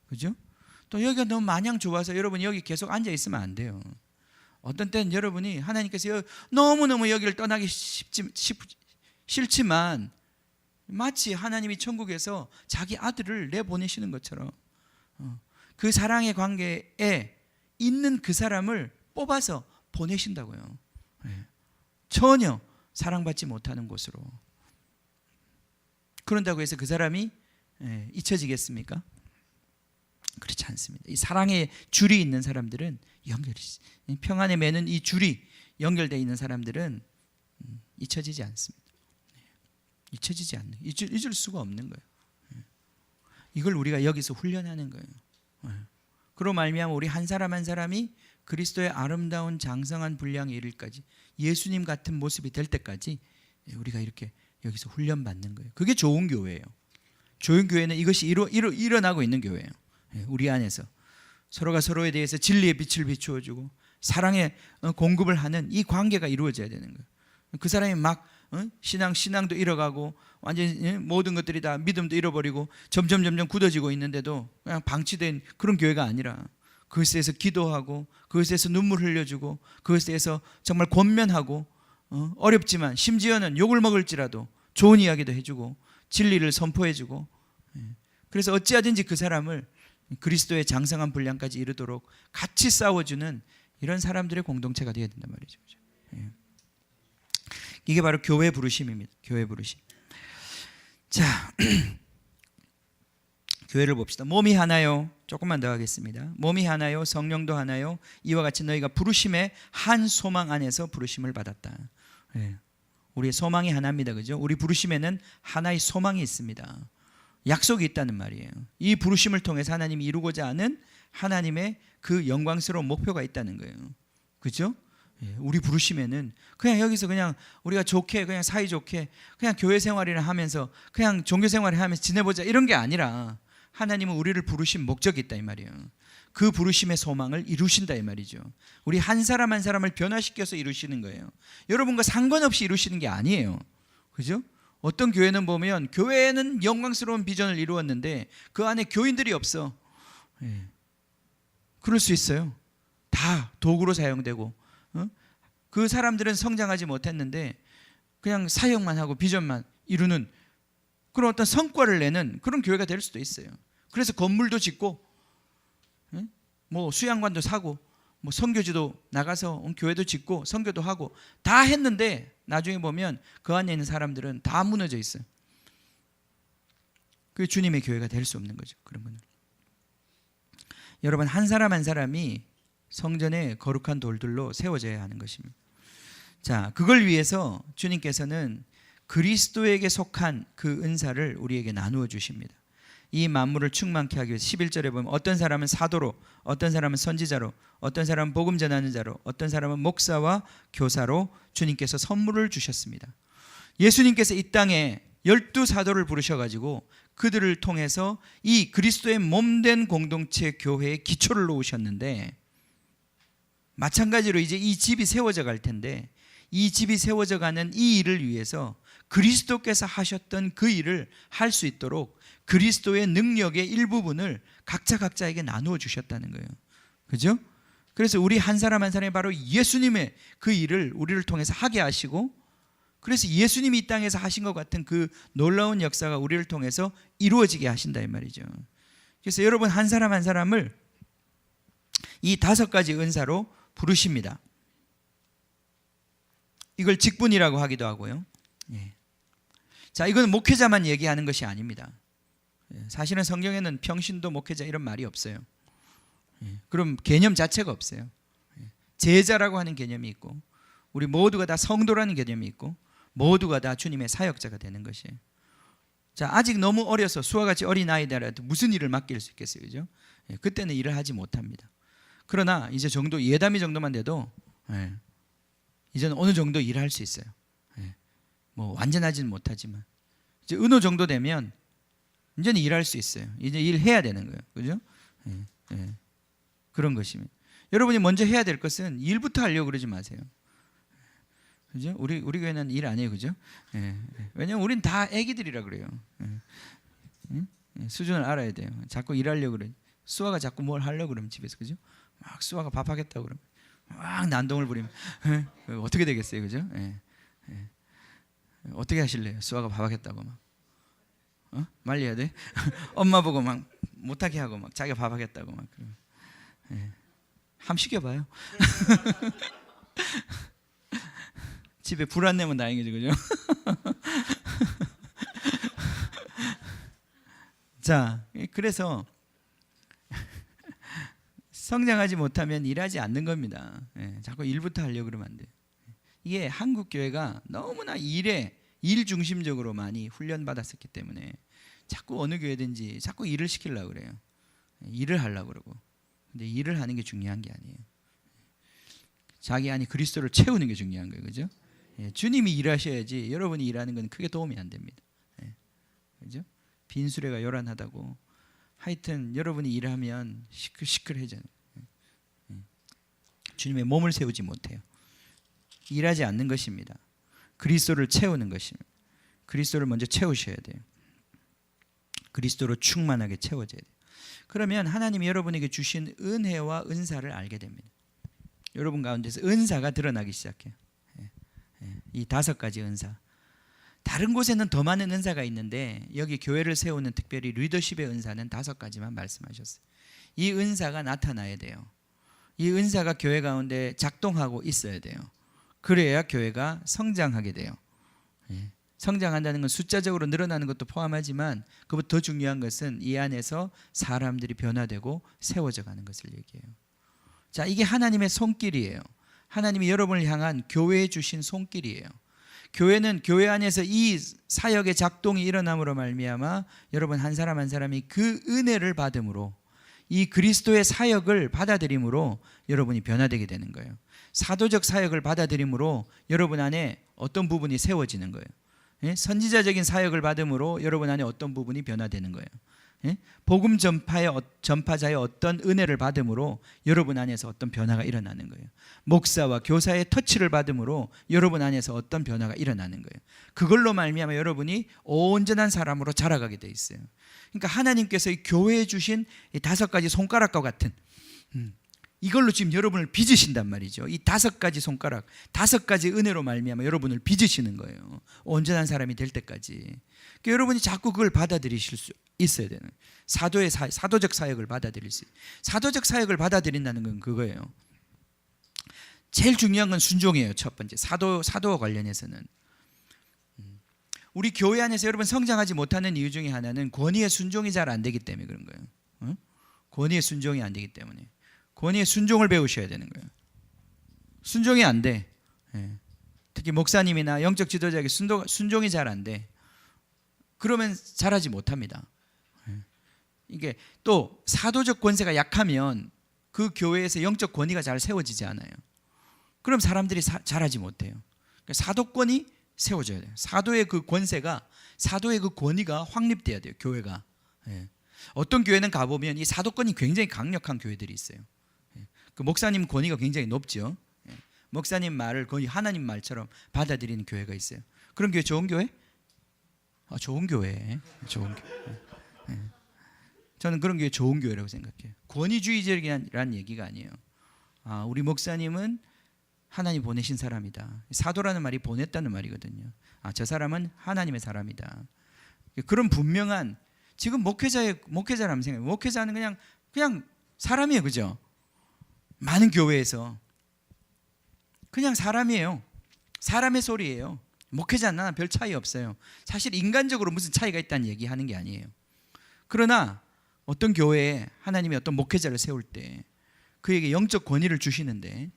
그죠? 또 여기가 너무 마냥 좋아서 여러분이 여기 계속 앉아 있으면 안 돼요. 어떤 때는 여러분이 하나님께서 너무너무 여기를 떠나기 싫지만 마치 하나님이 천국에서 자기 아들을 내보내시는 것처럼 그 사랑의 관계에 있는 그 사람을 뽑아서 보내신다고요. 전혀 사랑받지 못하는 곳으로. 그런다고 해서 그 사람이 잊혀지겠습니까? 그렇지 않습니다. 이 사랑의 줄이 있는 사람들은 평안에 매는 이 줄이 연결되어 있는 사람들은 잊혀지지 않습니다. 잊혀지지 않는, 잊을 수가 없는 거예요. 이걸 우리가 여기서 훈련하는 거예요. 그로 말미암아 우리 한 사람 한 사람이 그리스도의 아름다운 장성한 분량에 이를까지 예수님 같은 모습이 될 때까지 우리가 이렇게 여기서 훈련받는 거예요. 그게 좋은 교회예요. 조용교회는 이것이 일어나고 있는 교회예요. 우리 안에서 서로가 서로에 대해서 진리의 빛을 비추어주고 사랑의 공급을 하는 이 관계가 이루어져야 되는 거예요. 그 사람이 막 신앙도 잃어가고 완전히 모든 것들이 다 믿음도 잃어버리고 점점 굳어지고 있는데도 그냥 방치된 그런 교회가 아니라 그것에 대해서 기도하고 그것에 대해서 눈물 흘려주고 그것에 대해서 정말 권면하고 어렵지만 심지어는 욕을 먹을지라도 좋은 이야기도 해주고 진리를 선포해주고, 그래서 어찌하든지 그 사람을 그리스도의 장성한 분량까지 이르도록 같이 싸워주는 이런 사람들의 공동체가 되어야 된단 말이죠. 이게 바로 교회 부르심입니다. 교회 부르심. 자, 교회를 봅시다. 몸이 하나요. 조금만 더 하겠습니다. 몸이 하나요. 성령도 하나요. 이와 같이 너희가 부르심의 한 소망 안에서 부르심을 받았다. 우리의 소망이 하나입니다. 그죠? 우리 부르심에는 하나의 소망이 있습니다. 약속이 있다는 말이에요. 이 부르심을 통해서 하나님이 이루고자 하는 하나님의 그 영광스러운 목표가 있다는 거예요. 그죠? 우리 부르심에는 그냥 여기서 그냥 우리가 좋게 그냥 사이좋게 그냥 교회 생활이나 하면서 그냥 종교 생활을 하면서 지내보자 이런 게 아니라 하나님은 우리를 부르신 목적이 있다 이 말이에요. 그 부르심의 소망을 이루신다 이 말이죠. 우리 한 사람 한 사람을 변화시켜서 이루시는 거예요. 여러분과 상관없이 이루시는 게 아니에요. 그죠? 어떤 교회는 보면 교회는 영광스러운 비전을 이루었는데 그 안에 교인들이 없어. 그럴 수 있어요. 다 도구로 사용되고 그 사람들은 성장하지 못했는데 그냥 사역만 하고 비전만 이루는 그런 어떤 성과를 내는 그런 교회가 될 수도 있어요. 그래서 건물도 짓고 뭐 수양관도 사고 뭐 선교지도 나가서 교회도 짓고 선교도 하고 다 했는데 나중에 보면 그 안에 있는 사람들은 다 무너져 있어요. 그게 주님의 교회가 될 수 없는 거죠. 그런 거는. 여러분 한 사람 한 사람이 성전의 거룩한 돌들로 세워져야 하는 것입니다. 자, 그걸 위해서 주님께서는 그리스도에게 속한 그 은사를 우리에게 나누어 주십니다. 이 만물을 충만케 하기 위해서 11절에 보면 어떤 사람은 사도로, 어떤 사람은 선지자로, 어떤 사람은 복음 전하는 자로, 어떤 사람은 목사와 교사로 주님께서 선물을 주셨습니다. 예수님께서 이 땅에 12사도를 부르셔가지고 그들을 통해서 이 그리스도의 몸된 공동체 교회의 기초를 놓으셨는데 마찬가지로 이제 이 집이 세워져 갈 텐데 이 집이 세워져 가는 이 일을 위해서 그리스도께서 하셨던 그 일을 할 수 있도록 그리스도의 능력의 일부분을 각자에게 나누어 주셨다는 거예요. 그죠? 그래서 우리 한 사람 한 사람이 바로 예수님의 그 일을 우리를 통해서 하게 하시고 그래서 예수님이 이 땅에서 하신 것 같은 그 놀라운 역사가 우리를 통해서 이루어지게 하신다 이 말이죠. 그래서 여러분 한 사람 한 사람을 이 5가지 은사로 부르십니다. 이걸 직분이라고 하기도 하고요. 자, 이건 목회자만 얘기하는 것이 아닙니다. 사실은 성경에는 평신도 목회자 이런 말이 없어요. 그럼 개념 자체가 없어요. 제자라고 하는 개념이 있고 우리 모두가 다 성도라는 개념이 있고 모두가 다 주님의 사역자가 되는 것이에요. 자, 아직 너무 어려서 수와 같이 어린 아이들한테 무슨 일을 맡길 수 있겠어요, 그죠? 그때는 일을 하지 못합니다. 그러나 이제 정도 예담이 정도만 돼도 이제는 어느 정도 일을 할 수 있어요. 뭐 완전하지는 못하지만 이제 은호 정도 되면 이제는 일할 수 있어요. 이제 일해야 되는 거예요, 그죠? 그런 것입니다. 여러분이 먼저 해야 될 것은 일부터 하려고 그러지 마세요. 그죠? 우리 교회는 일 안 해요, 그죠? 왜냐면 우린 다 애기들이라 그래요. 수준을 알아야 돼요. 자꾸 일하려고 그래. 수아가 자꾸 뭘 하려고 그러면 집에서, 그죠? 막 수아가 밥하겠다고 그러면 막 난동을 부리면 어떻게 되겠어요, 그죠? 어떻게 하실래요? 수아가 밥하겠다고 막 말려야 돼? 엄마 보고 막 못하게 하고 막 자기가 밥하겠다고 막 그러면 함 시켜봐요. 집에 불 안 내면 다행이죠, 그죠? 자, 그래서 성장하지 못하면 일하지 않는 겁니다. 자꾸 일부터 하려고 그러면 안 돼요. 이게 한국 교회가 너무나 일 중심적으로 많이 훈련받았었기 때문에 자꾸 어느 교회든지 자꾸 일을 시키려고 그래요. 일을 하려고 그러고. 근데 일을 하는 게 중요한 게 아니에요. 자기 안에 그리스도를 채우는 게 중요한 거예요, 그죠? 주님이 일하셔야지 여러분이 일하는 건 크게 도움이 안 됩니다. 그죠? 빈수레가 요란하다고. 하여튼 여러분이 일하면 시끌시끌해져요. 주님의 몸을 세우지 못해요. 일하지 않는 것입니다. 그리스도를 채우는 것입니다. 그리스도를 먼저 채우셔야 돼요. 그리스도로 충만하게 채워져야 돼요. 그러면 하나님이 여러분에게 주신 은혜와 은사를 알게 됩니다. 여러분 가운데서 은사가 드러나기 시작해요. 이 5가지 은사. 다른 곳에는 더 많은 은사가 있는데 여기 교회를 세우는 특별히 리더십의 은사는 5가지만 말씀하셨어요. 이 은사가 나타나야 돼요. 이 은사가 교회 가운데 작동하고 있어야 돼요. 그래야 교회가 성장하게 돼요. 성장한다는 건 숫자적으로 늘어나는 것도 포함하지만 그보다 더 중요한 것은 이 안에서 사람들이 변화되고 세워져 가는 것을 얘기해요. 자, 이게 하나님의 손길이에요. 하나님이 여러분을 향한 교회에 주신 손길이에요. 교회는 교회 안에서 이 사역의 작동이 일어남으로 말미암아 여러분 한 사람 한 사람이 그 은혜를 받음으로 이 그리스도의 사역을 받아들임으로 여러분이 변화되게 되는 거예요. 사도적 사역을 받아들임으로 여러분 안에 어떤 부분이 세워지는 거예요. 선지자적인 사역을 받음으로 여러분 안에 어떤 부분이 변화되는 거예요. 복음 전파자의 어떤 은혜를 받음으로 여러분 안에서 어떤 변화가 일어나는 거예요. 목사와 교사의 터치를 받음으로 여러분 안에서 어떤 변화가 일어나는 거예요. 그걸로 말미암아 여러분이 온전한 사람으로 자라가게 돼 있어요. 그러니까 하나님께서 이 교회에 주신 이 5가지 손가락과 같은 이걸로 지금 여러분을 빚으신단 말이죠. 이 5가지 손가락, 5가지 은혜로 말미암아 여러분을 빚으시는 거예요. 온전한 사람이 될 때까지. 그러니까 여러분이 자꾸 그걸 받아들이실 수 있어야 되는 사도적 사역을 받아들일 수 있어요. 사도적 사역을 받아들인다는 건 그거예요. 제일 중요한 건 순종이에요. 첫 번째 사도와 관련해서는 우리 교회 안에서 여러분 성장하지 못하는 이유 중에 하나는 권위의 순종이 잘 안 되기 때문에 그런 거예요. 권위의 순종이 안 되기 때문에. 권위의 순종을 배우셔야 되는 거예요. 순종이 안 돼. 특히 목사님이나 영적 지도자에게 순종이 잘 안 돼. 그러면 잘하지 못합니다. 이게 또 사도적 권세가 약하면 그 교회에서 영적 권위가 잘 세워지지 않아요. 그럼 사람들이 잘하지 못해요. 그러니까 사도권이 세워져야 돼요. 사도의 그 권세가, 사도의 그 권위가 확립돼야 돼요. 교회가. 어떤 교회는 가보면 이 사도권이 굉장히 강력한 교회들이 있어요. 그 목사님 권위가 굉장히 높죠. 목사님 말을 거의 하나님 말처럼 받아들이는 교회가 있어요. 그런 교회 좋은 교회? 좋은 교회. 좋은 교회. 저는 그런 교회 좋은 교회라고 생각해요. 권위주의적이라는 얘기가 아니에요. 우리 목사님은 하나님 보내신 사람이다. 사도라는 말이 보냈다는 말이거든요. 저 사람은 하나님의 사람이다. 그런 분명한, 지금 목회자라면 생각해요. 목회자는 그냥 사람이에요. 그죠? 많은 교회에서 그냥 사람이에요. 사람의 소리예요. 목회자는 나는 별 차이 없어요. 사실 인간적으로 무슨 차이가 있다는 얘기하는 게 아니에요. 그러나 어떤 교회에 하나님이 어떤 목회자를 세울 때 그에게 영적 권위를 주시는데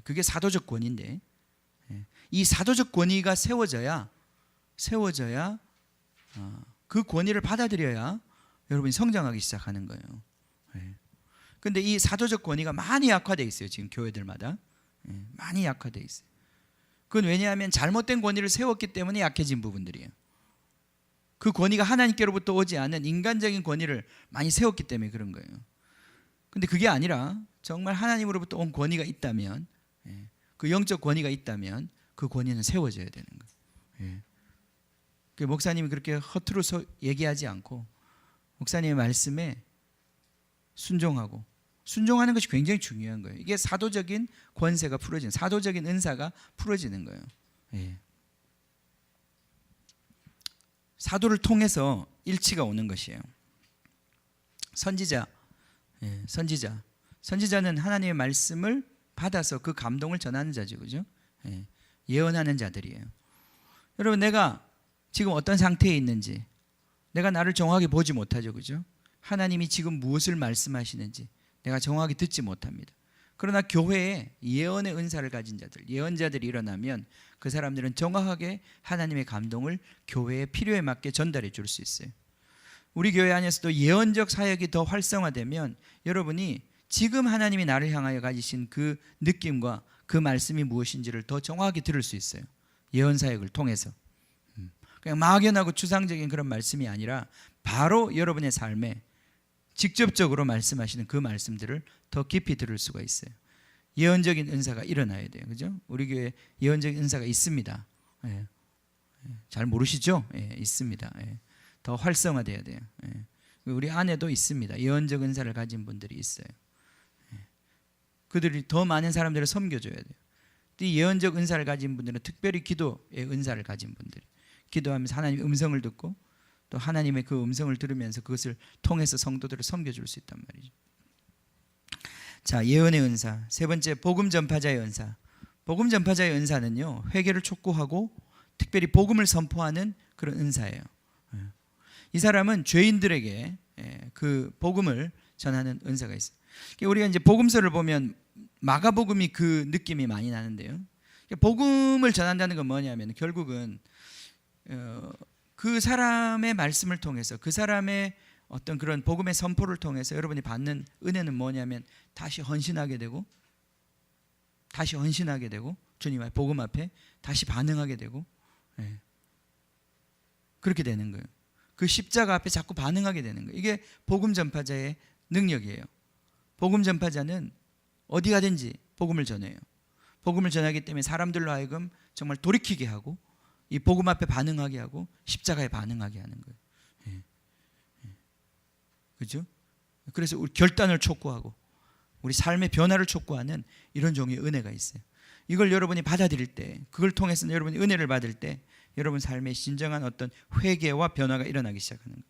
그게 사도적 권위인데 이 사도적 권위가 세워져야 그 권위를 받아들여야 여러분이 성장하기 시작하는 거예요. 그런데 이 사도적 권위가 많이 약화되어 있어요. 지금 교회들마다 많이 약화되어 있어요. 그건 왜냐하면 잘못된 권위를 세웠기 때문에 약해진 부분들이에요. 그 권위가 하나님께로부터 오지 않은 인간적인 권위를 많이 세웠기 때문에 그런 거예요. 근데 그게 아니라 정말 하나님으로부터 온 권위가 있다면, 그 영적 권위가 있다면 그 권위는 세워져야 되는 거예요. 그 목사님이 그렇게 허투루 얘기하지 않고 목사님의 말씀에 순종하는 것이 굉장히 중요한 거예요. 이게 사도적인 권세가 풀어지는, 사도적인 은사가 풀어지는 거예요. 사도를 통해서 일치가 오는 것이에요. 선지자는 하나님의 말씀을 받아서 그 감동을 전하는 자죠. 그죠? 예언하는 자들이에요. 여러분, 내가 지금 어떤 상태에 있는지 내가 나를 정확하게 보지 못하죠. 그죠? 하나님이 지금 무엇을 말씀하시는지 내가 정확하게 듣지 못합니다. 그러나 교회에 예언의 은사를 가진 자들, 예언자들이 일어나면 그 사람들은 정확하게 하나님의 감동을 교회의 필요에 맞게 전달해 줄 수 있어요. 우리 교회 안에서도 예언적 사역이 더 활성화되면 여러분이 지금 하나님이 나를 향하여 가지신 그 느낌과 그 말씀이 무엇인지를 더 정확하게 들을 수 있어요. 예언 사역을 통해서. 그냥 막연하고 추상적인 그런 말씀이 아니라 바로 여러분의 삶에 직접적으로 말씀하시는 그 말씀들을 더 깊이 들을 수가 있어요. 예언적인 은사가 일어나야 돼요. 그죠? 우리 교회에 예언적인 은사가 있습니다. 예. 잘 모르시죠? 예, 있습니다. 예. 더 활성화돼야 돼요. 예. 우리 안에도 있습니다. 예언적 은사를 가진 분들이 있어요. 예. 그들이 더 많은 사람들을 섬겨줘야 돼요. 이 예언적 은사를 가진 분들은 특별히 기도의 은사를 가진 분들이 기도하면서 하나님의 음성을 듣고 또 하나님의 그 음성을 들으면서 그것을 통해서 성도들을 섬겨줄 수 있단 말이죠. 자, 예언의 은사. 세 번째, 복음 전파자의 은사. 복음 전파자의 은사는요, 회개를 촉구하고 특별히 복음을 선포하는 그런 은사예요. 이 사람은 죄인들에게 그 복음을 전하는 은사가 있어요. 우리가 이제 복음서를 보면 마가복음이 그 느낌이 많이 나는데요. 복음을 전한다는 건 뭐냐면 결국은 그 사람의 말씀을 통해서 그 사람의 어떤 그런 복음의 선포를 통해서 여러분이 받는 은혜는 뭐냐면 다시 헌신하게 되고 주님의 복음 앞에 다시 반응하게 되고 그렇게 되는 거예요. 그 십자가 앞에 자꾸 반응하게 되는 거예요. 이게 복음 전파자의 능력이에요. 복음 전파자는 어디 가든지 복음을 전해요. 복음을 전하기 때문에 사람들로 하여금 정말 돌이키게 하고 이 복음 앞에 반응하게 하고 십자가에 반응하게 하는 거예요. 그렇죠? 그래서 우리 결단을 촉구하고 우리 삶의 변화를 촉구하는 이런 종류의 은혜가 있어요. 이걸 여러분이 받아들일 때, 그걸 통해서 여러분이 은혜를 받을 때 여러분 삶에 진정한 어떤 회개와 변화가 일어나기 시작하는 거예요.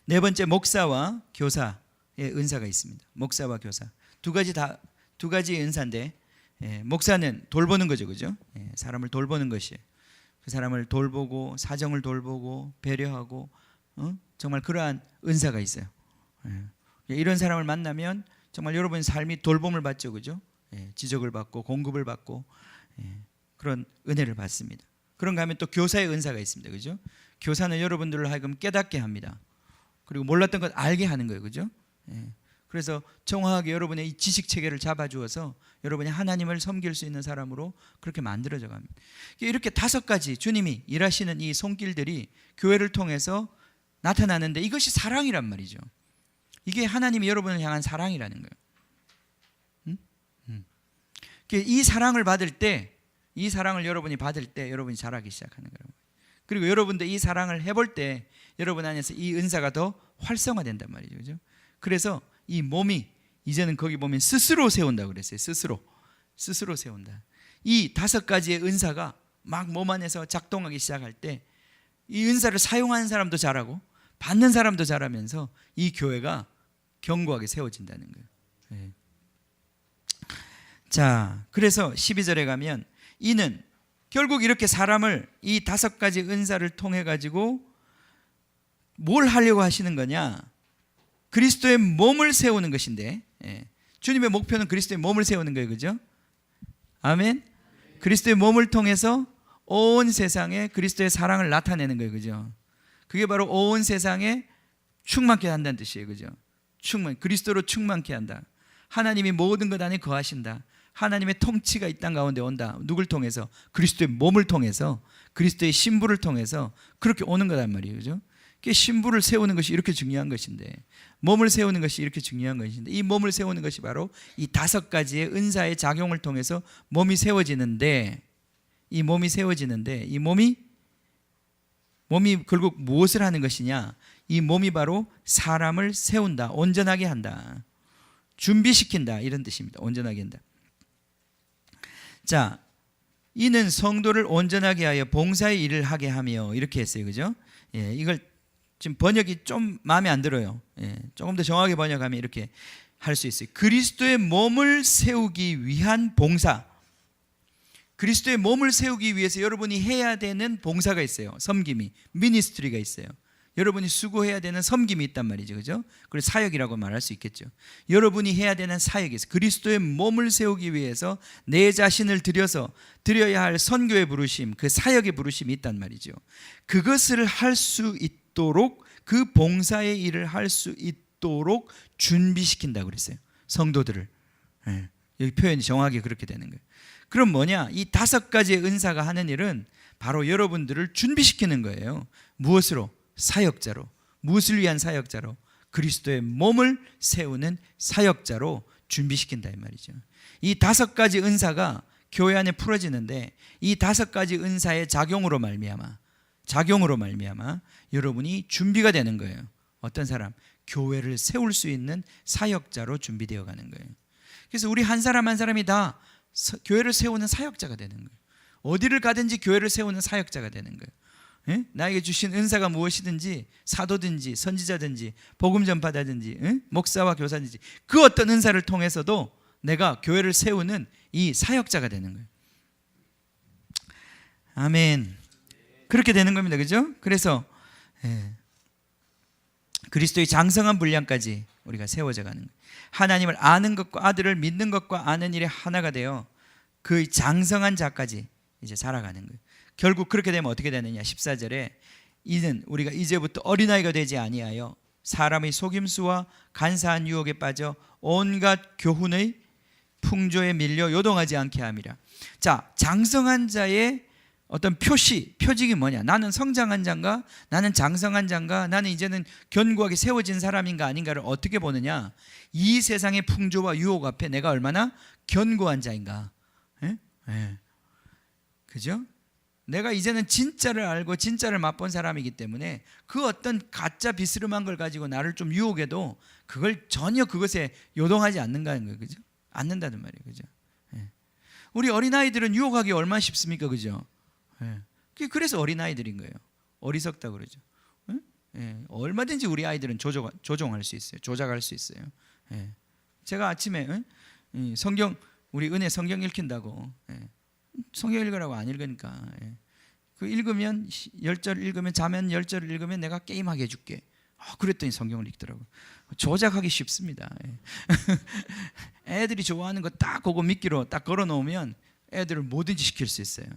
네 번째, 목사와 교사의 은사가 있습니다. 목사와 교사. 두 가지의 은사인데 목사는 돌보는 거죠, 그죠? 사람을 돌보는 것이에요. 그 사람을 돌보고 사정을 돌보고 배려하고 정말 그러한 은사가 있어요. 이런 사람을 만나면 정말 여러분의 삶이 돌봄을 받죠, 그죠? 지적을 받고 공급을 받고 그런 은혜를 받습니다. 그런가 하면 또 교사의 은사가 있습니다, 그죠? 교사는 여러분들을 하여금 깨닫게 합니다. 그리고 몰랐던 것 알게 하는 거예요, 그죠? 그래서 정확하게 여러분의 이 지식 체계를 잡아주어서 여러분이 하나님을 섬길 수 있는 사람으로 그렇게 만들어져 갑니다. 이렇게 5가지 주님이 일하시는 이 손길들이 교회를 통해서 나타나는데 이것이 사랑이란 말이죠. 이게 하나님이 여러분을 향한 사랑이라는 거예요. 이 사랑을 받을 때, 이 사랑을 여러분이 받을 때 여러분이 자라기 시작하는 거예요. 그리고 여러분도 이 사랑을 해볼 때 여러분 안에서 이 은사가 더 활성화된단 말이죠, 그죠? 그래서 이 몸이 이제는 거기 보면 스스로 세운다고 그랬어요. 스스로 세운다. 이 5가지의 은사가 막 몸 안에서 작동하기 시작할 때 이 은사를 사용하는 사람도 자라고 받는 사람도 자라면서 이 교회가 견고하게 세워진다는 거예요. 자, 그래서 12절에 가면 이는 결국 이렇게 사람을 이 5가지 은사를 통해 가지고 뭘 하려고 하시는 거냐? 그리스도의 몸을 세우는 것인데 주님의 목표는 그리스도의 몸을 세우는 거예요, 그죠? 아멘. 그리스도의 몸을 통해서 온 세상에 그리스도의 사랑을 나타내는 거예요, 그죠? 그게 바로 온 세상에 충만케 한다는 뜻이에요, 그죠? 그리스도로 충만케 한다. 하나님이 모든 것 안에 거하신다. 하나님의 통치가 이 땅 가운데 온다. 누굴 통해서? 그리스도의 몸을 통해서, 그리스도의 신부를 통해서 그렇게 오는 거란 말이에요, 그죠? 신부를 세우는 것이 이렇게 중요한 것인데, 몸을 세우는 것이 이렇게 중요한 것인데, 이 몸을 세우는 것이 바로 이 5가지의 은사의 작용을 통해서 몸이 세워지는데, 이 몸이 결국 무엇을 하는 것이냐? 이 몸이 바로 사람을 세운다, 온전하게 한다, 준비시킨다, 이런 뜻입니다. 온전하게 한다. 자, 이는 성도를 온전하게 하여 봉사의 일을 하게 하며, 이렇게 했어요, 그죠? 이걸 지금 번역이 좀 마음에 안 들어요. 조금 더 정확하게 번역하면 이렇게 할 수 있어요. 그리스도의 몸을 세우기 위한 봉사. 그리스도의 몸을 세우기 위해서 여러분이 해야 되는 봉사가 있어요. 섬김이, 미니스트리가 있어요. 여러분이 수고해야 되는 섬김이 있단 말이죠, 그죠? 그걸 사역이라고 말할 수 있겠죠. 여러분이 해야 되는 사역이 있어요. 그리스도의 몸을 세우기 위해서 내 자신을 드려야 할 선교의 부르심, 그 사역의 부르심이 있단 말이죠. 그것을 할 수 있도록, 그 봉사의 일을 할 수 있도록 준비시킨다고 그랬어요, 성도들을. 여기 표현이 정확하게 그렇게 되는 거예요. 그럼 뭐냐? 이 5가지의 은사가 하는 일은 바로 여러분들을 준비시키는 거예요. 무엇으로? 사역자로. 무엇을 위한 사역자로? 그리스도의 몸을 세우는 사역자로 준비시킨다 이 말이죠. 이 5가지 은사가 교회 안에 풀어지는데 이 5가지 은사의 작용으로 말미암아 여러분이 준비가 되는 거예요. 어떤 사람? 교회를 세울 수 있는 사역자로 준비되어 가는 거예요. 그래서 우리 한 사람 한 사람이 다 교회를 세우는 사역자가 되는 거예요. 어디를 가든지 교회를 세우는 사역자가 되는 거예요. 예? 나에게 주신 은사가 무엇이든지, 사도든지 선지자든지 복음 전파자든지 목사와 교사든지 그 어떤 은사를 통해서도 내가 교회를 세우는 이 사역자가 되는 거예요. 아멘. 그렇게 되는 겁니다. 그죠? 그래서 그리스도의 장성한 분량까지 우리가 세워져 가는 거예요. 하나님을 아는 것과 아들을 믿는 것과 아는 일에 하나가 되어 그 장성한 자까지 이제 자라가는 거예요. 결국 그렇게 되면 어떻게 되느냐? 14절에 이는 우리가 이제부터 어린아이가 되지 아니하여 사람의 속임수와 간사한 유혹에 빠져 온갖 교훈의 풍조에 밀려 요동하지 않게 함이라. 자, 장성한 자의 어떤 표직이 뭐냐? 나는 성장한 자인가? 나는 장성한 자인가? 나는 이제는 견고하게 세워진 사람인가 아닌가를 어떻게 보느냐? 이 세상의 풍조와 유혹 앞에 내가 얼마나 견고한 자인가? 그죠? 내가 이제는 진짜를 알고 진짜를 맛본 사람이기 때문에 그 어떤 가짜 비스름한 걸 가지고 나를 좀 유혹해도 그걸 전혀 그것에 요동하지 않는다는 거예요. 그죠? 않는다는 말이에요. 그죠? 우리 어린아이들은 유혹하기 얼마나 쉽습니까? 그죠? 그래서 어린아이들인 거예요. 어리석다고 그러죠. 얼마든지 우리 아이들은 조종할 수 있어요. 조작할 수 있어요. 제가 아침에 성경 우리 은혜 성경 읽힌다고 성경 읽으라고 안 읽으니까 그 읽으면 10절 읽으면 자면 10절 읽으면 내가 게임하게 해줄게. 그랬더니 성경을 읽더라고요. 조작하기 쉽습니다. 애들이 좋아하는 거 딱 그거 미끼로 딱 걸어놓으면 애들을 뭐든지 시킬 수 있어요.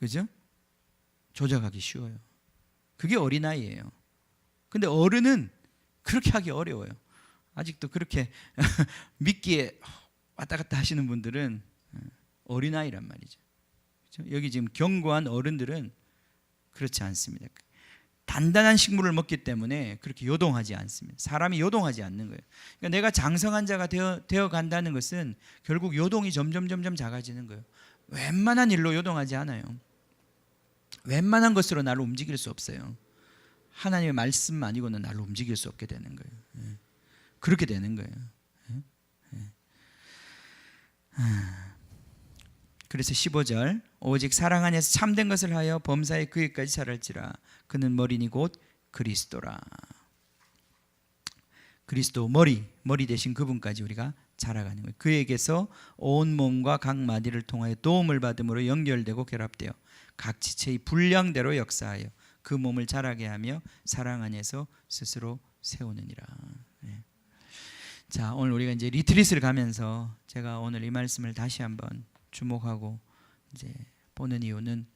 그죠? 조작하기 쉬워요. 그게 어린아이예요. 근데 어른은 그렇게 하기 어려워요. 아직도 그렇게 미끼에 왔다 갔다 하시는 분들은 어린아이란 말이죠. 그렇죠? 여기 지금 견고한 어른들은 그렇지 않습니다. 단단한 식물을 먹기 때문에 그렇게 요동하지 않습니다. 사람이 요동하지 않는 거예요. 그러니까 내가 장성한 자가 되어 간다는 것은 결국 요동이 점점 작아지는 거예요. 웬만한 일로 요동하지 않아요. 웬만한 것으로 나를 움직일 수 없어요. 하나님의 말씀 아니고는 나를 움직일 수 없게 되는 거예요. 그렇게 되는 거예요. 그래서 15절 오직 사랑 안에서 참된 것을 하여 범사에 그에까지 자랄지라. 그는 머리니 곧 그리스도라. 그리스도 머리 대신 그분까지 우리가 자라가는 거예요. 그에게서 온 몸과 각 마디를 통하여 도움을 받음으로 연결되고 결합되어 각 지체의 분량대로 역사하여 그 몸을 자라게 하며 사랑 안에서 스스로 세우느니라. 자, 오늘 우리가 이제 리트릿을 가면서 제가 오늘 이 말씀을 다시 한번 주목하고 이제 보는 이유는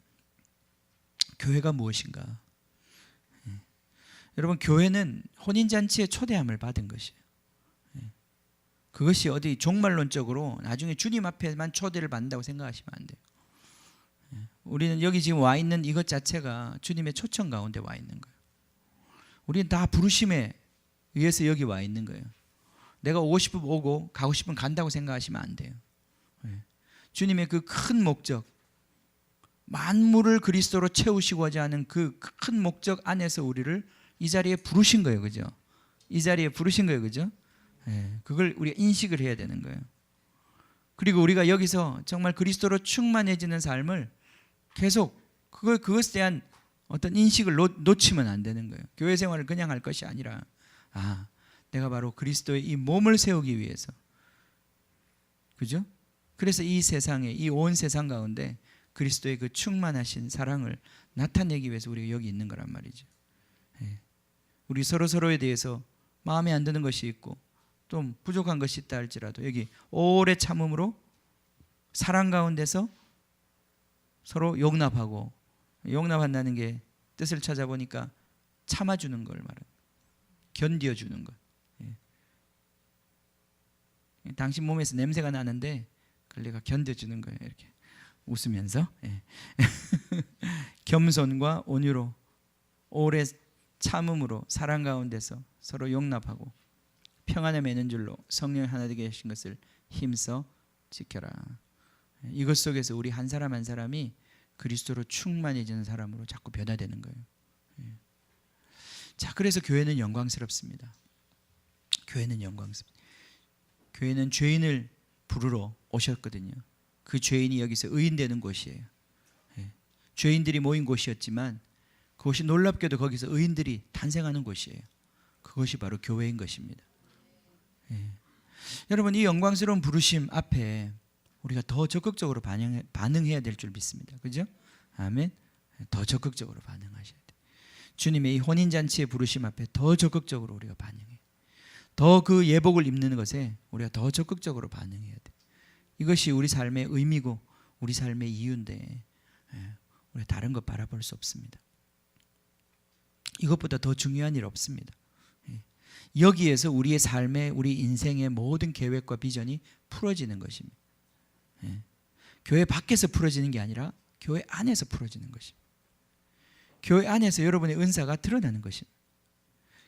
교회가 무엇인가? 여러분, 교회는 혼인잔치의 초대함을 받은 것이에요. 그것이 어디 종말론적으로 나중에 주님 앞에만 초대를 받는다고 생각하시면 안 돼요. 우리는 여기 지금 와 있는 이것 자체가 주님의 초청 가운데 와 있는 거예요. 우리는 다 부르심에 의해서 여기 와 있는 거예요. 내가 오고 싶으면 오고 가고 싶으면 간다고 생각하시면 안 돼요. 주님의 그 큰 목적, 만물을 그리스도로 채우시고자 하는 그 큰 목적 안에서 우리를 이 자리에 부르신 거예요. 그죠? 이 자리에 부르신 거예요. 그죠? 그걸 우리가 인식을 해야 되는 거예요. 그리고 우리가 여기서 정말 그리스도로 충만해지는 삶을 계속 그것에 대한 어떤 인식을 놓치면 안 되는 거예요. 교회 생활을 그냥 할 것이 아니라 내가 바로 그리스도의 이 몸을 세우기 위해서, 그죠? 그래서 이 세상에, 이 온 세상 가운데 그리스도의 그 충만하신 사랑을 나타내기 위해서 우리가 여기 있는 거란 말이죠. 우리 서로에 대해서 마음에 안 드는 것이 있고 또 부족한 것이 있다 할지라도 여기 오래 참음으로 사랑 가운데서 서로 용납하고, 용납한다는 게 뜻을 찾아보니까 참아주는 걸 말해요. 견디어주는 것. 당신 몸에서 냄새가 나는데 그걸 내가 견뎌주는 거예요. 이렇게 웃으면서 겸손과 온유로 오래 참음으로 사랑 가운데서 서로 용납하고 평안에 매는 줄로 성령이 하나 되게 하신 것을 힘써 지켜라. 이것 속에서 우리 한 사람 한 사람이 그리스도로 충만해지는 사람으로 자꾸 변화되는 거예요. 자, 그래서 교회는 영광스럽습니다. 교회는 영광스럽습니다. 교회는 죄인을 부르러 오셨거든요. 그 죄인이 여기서 의인되는 곳이에요. 죄인들이 모인 곳이었지만 그것이 놀랍게도 거기서 의인들이 탄생하는 곳이에요. 그것이 바로 교회인 것입니다. 여러분, 이 영광스러운 부르심 앞에 우리가 더 적극적으로 반응해야 될 줄 믿습니다. 그죠? 아멘. 더 적극적으로 반응하셔야 돼요. 주님의 이 혼인잔치의 부르심 앞에 더 적극적으로 우리가 반응해요. 더 그 예복을 입는 것에 우리가 더 적극적으로 반응해야 돼요. 이것이 우리 삶의 의미고 우리 삶의 이유인데 우리가 다른 것 바라볼 수 없습니다. 이것보다 더 중요한 일 없습니다. 여기에서 우리의 삶의 우리 인생의 모든 계획과 비전이 풀어지는 것입니다. 교회 밖에서 풀어지는 게 아니라 교회 안에서 풀어지는 것입니다. 교회 안에서 여러분의 은사가 드러나는 것입니다.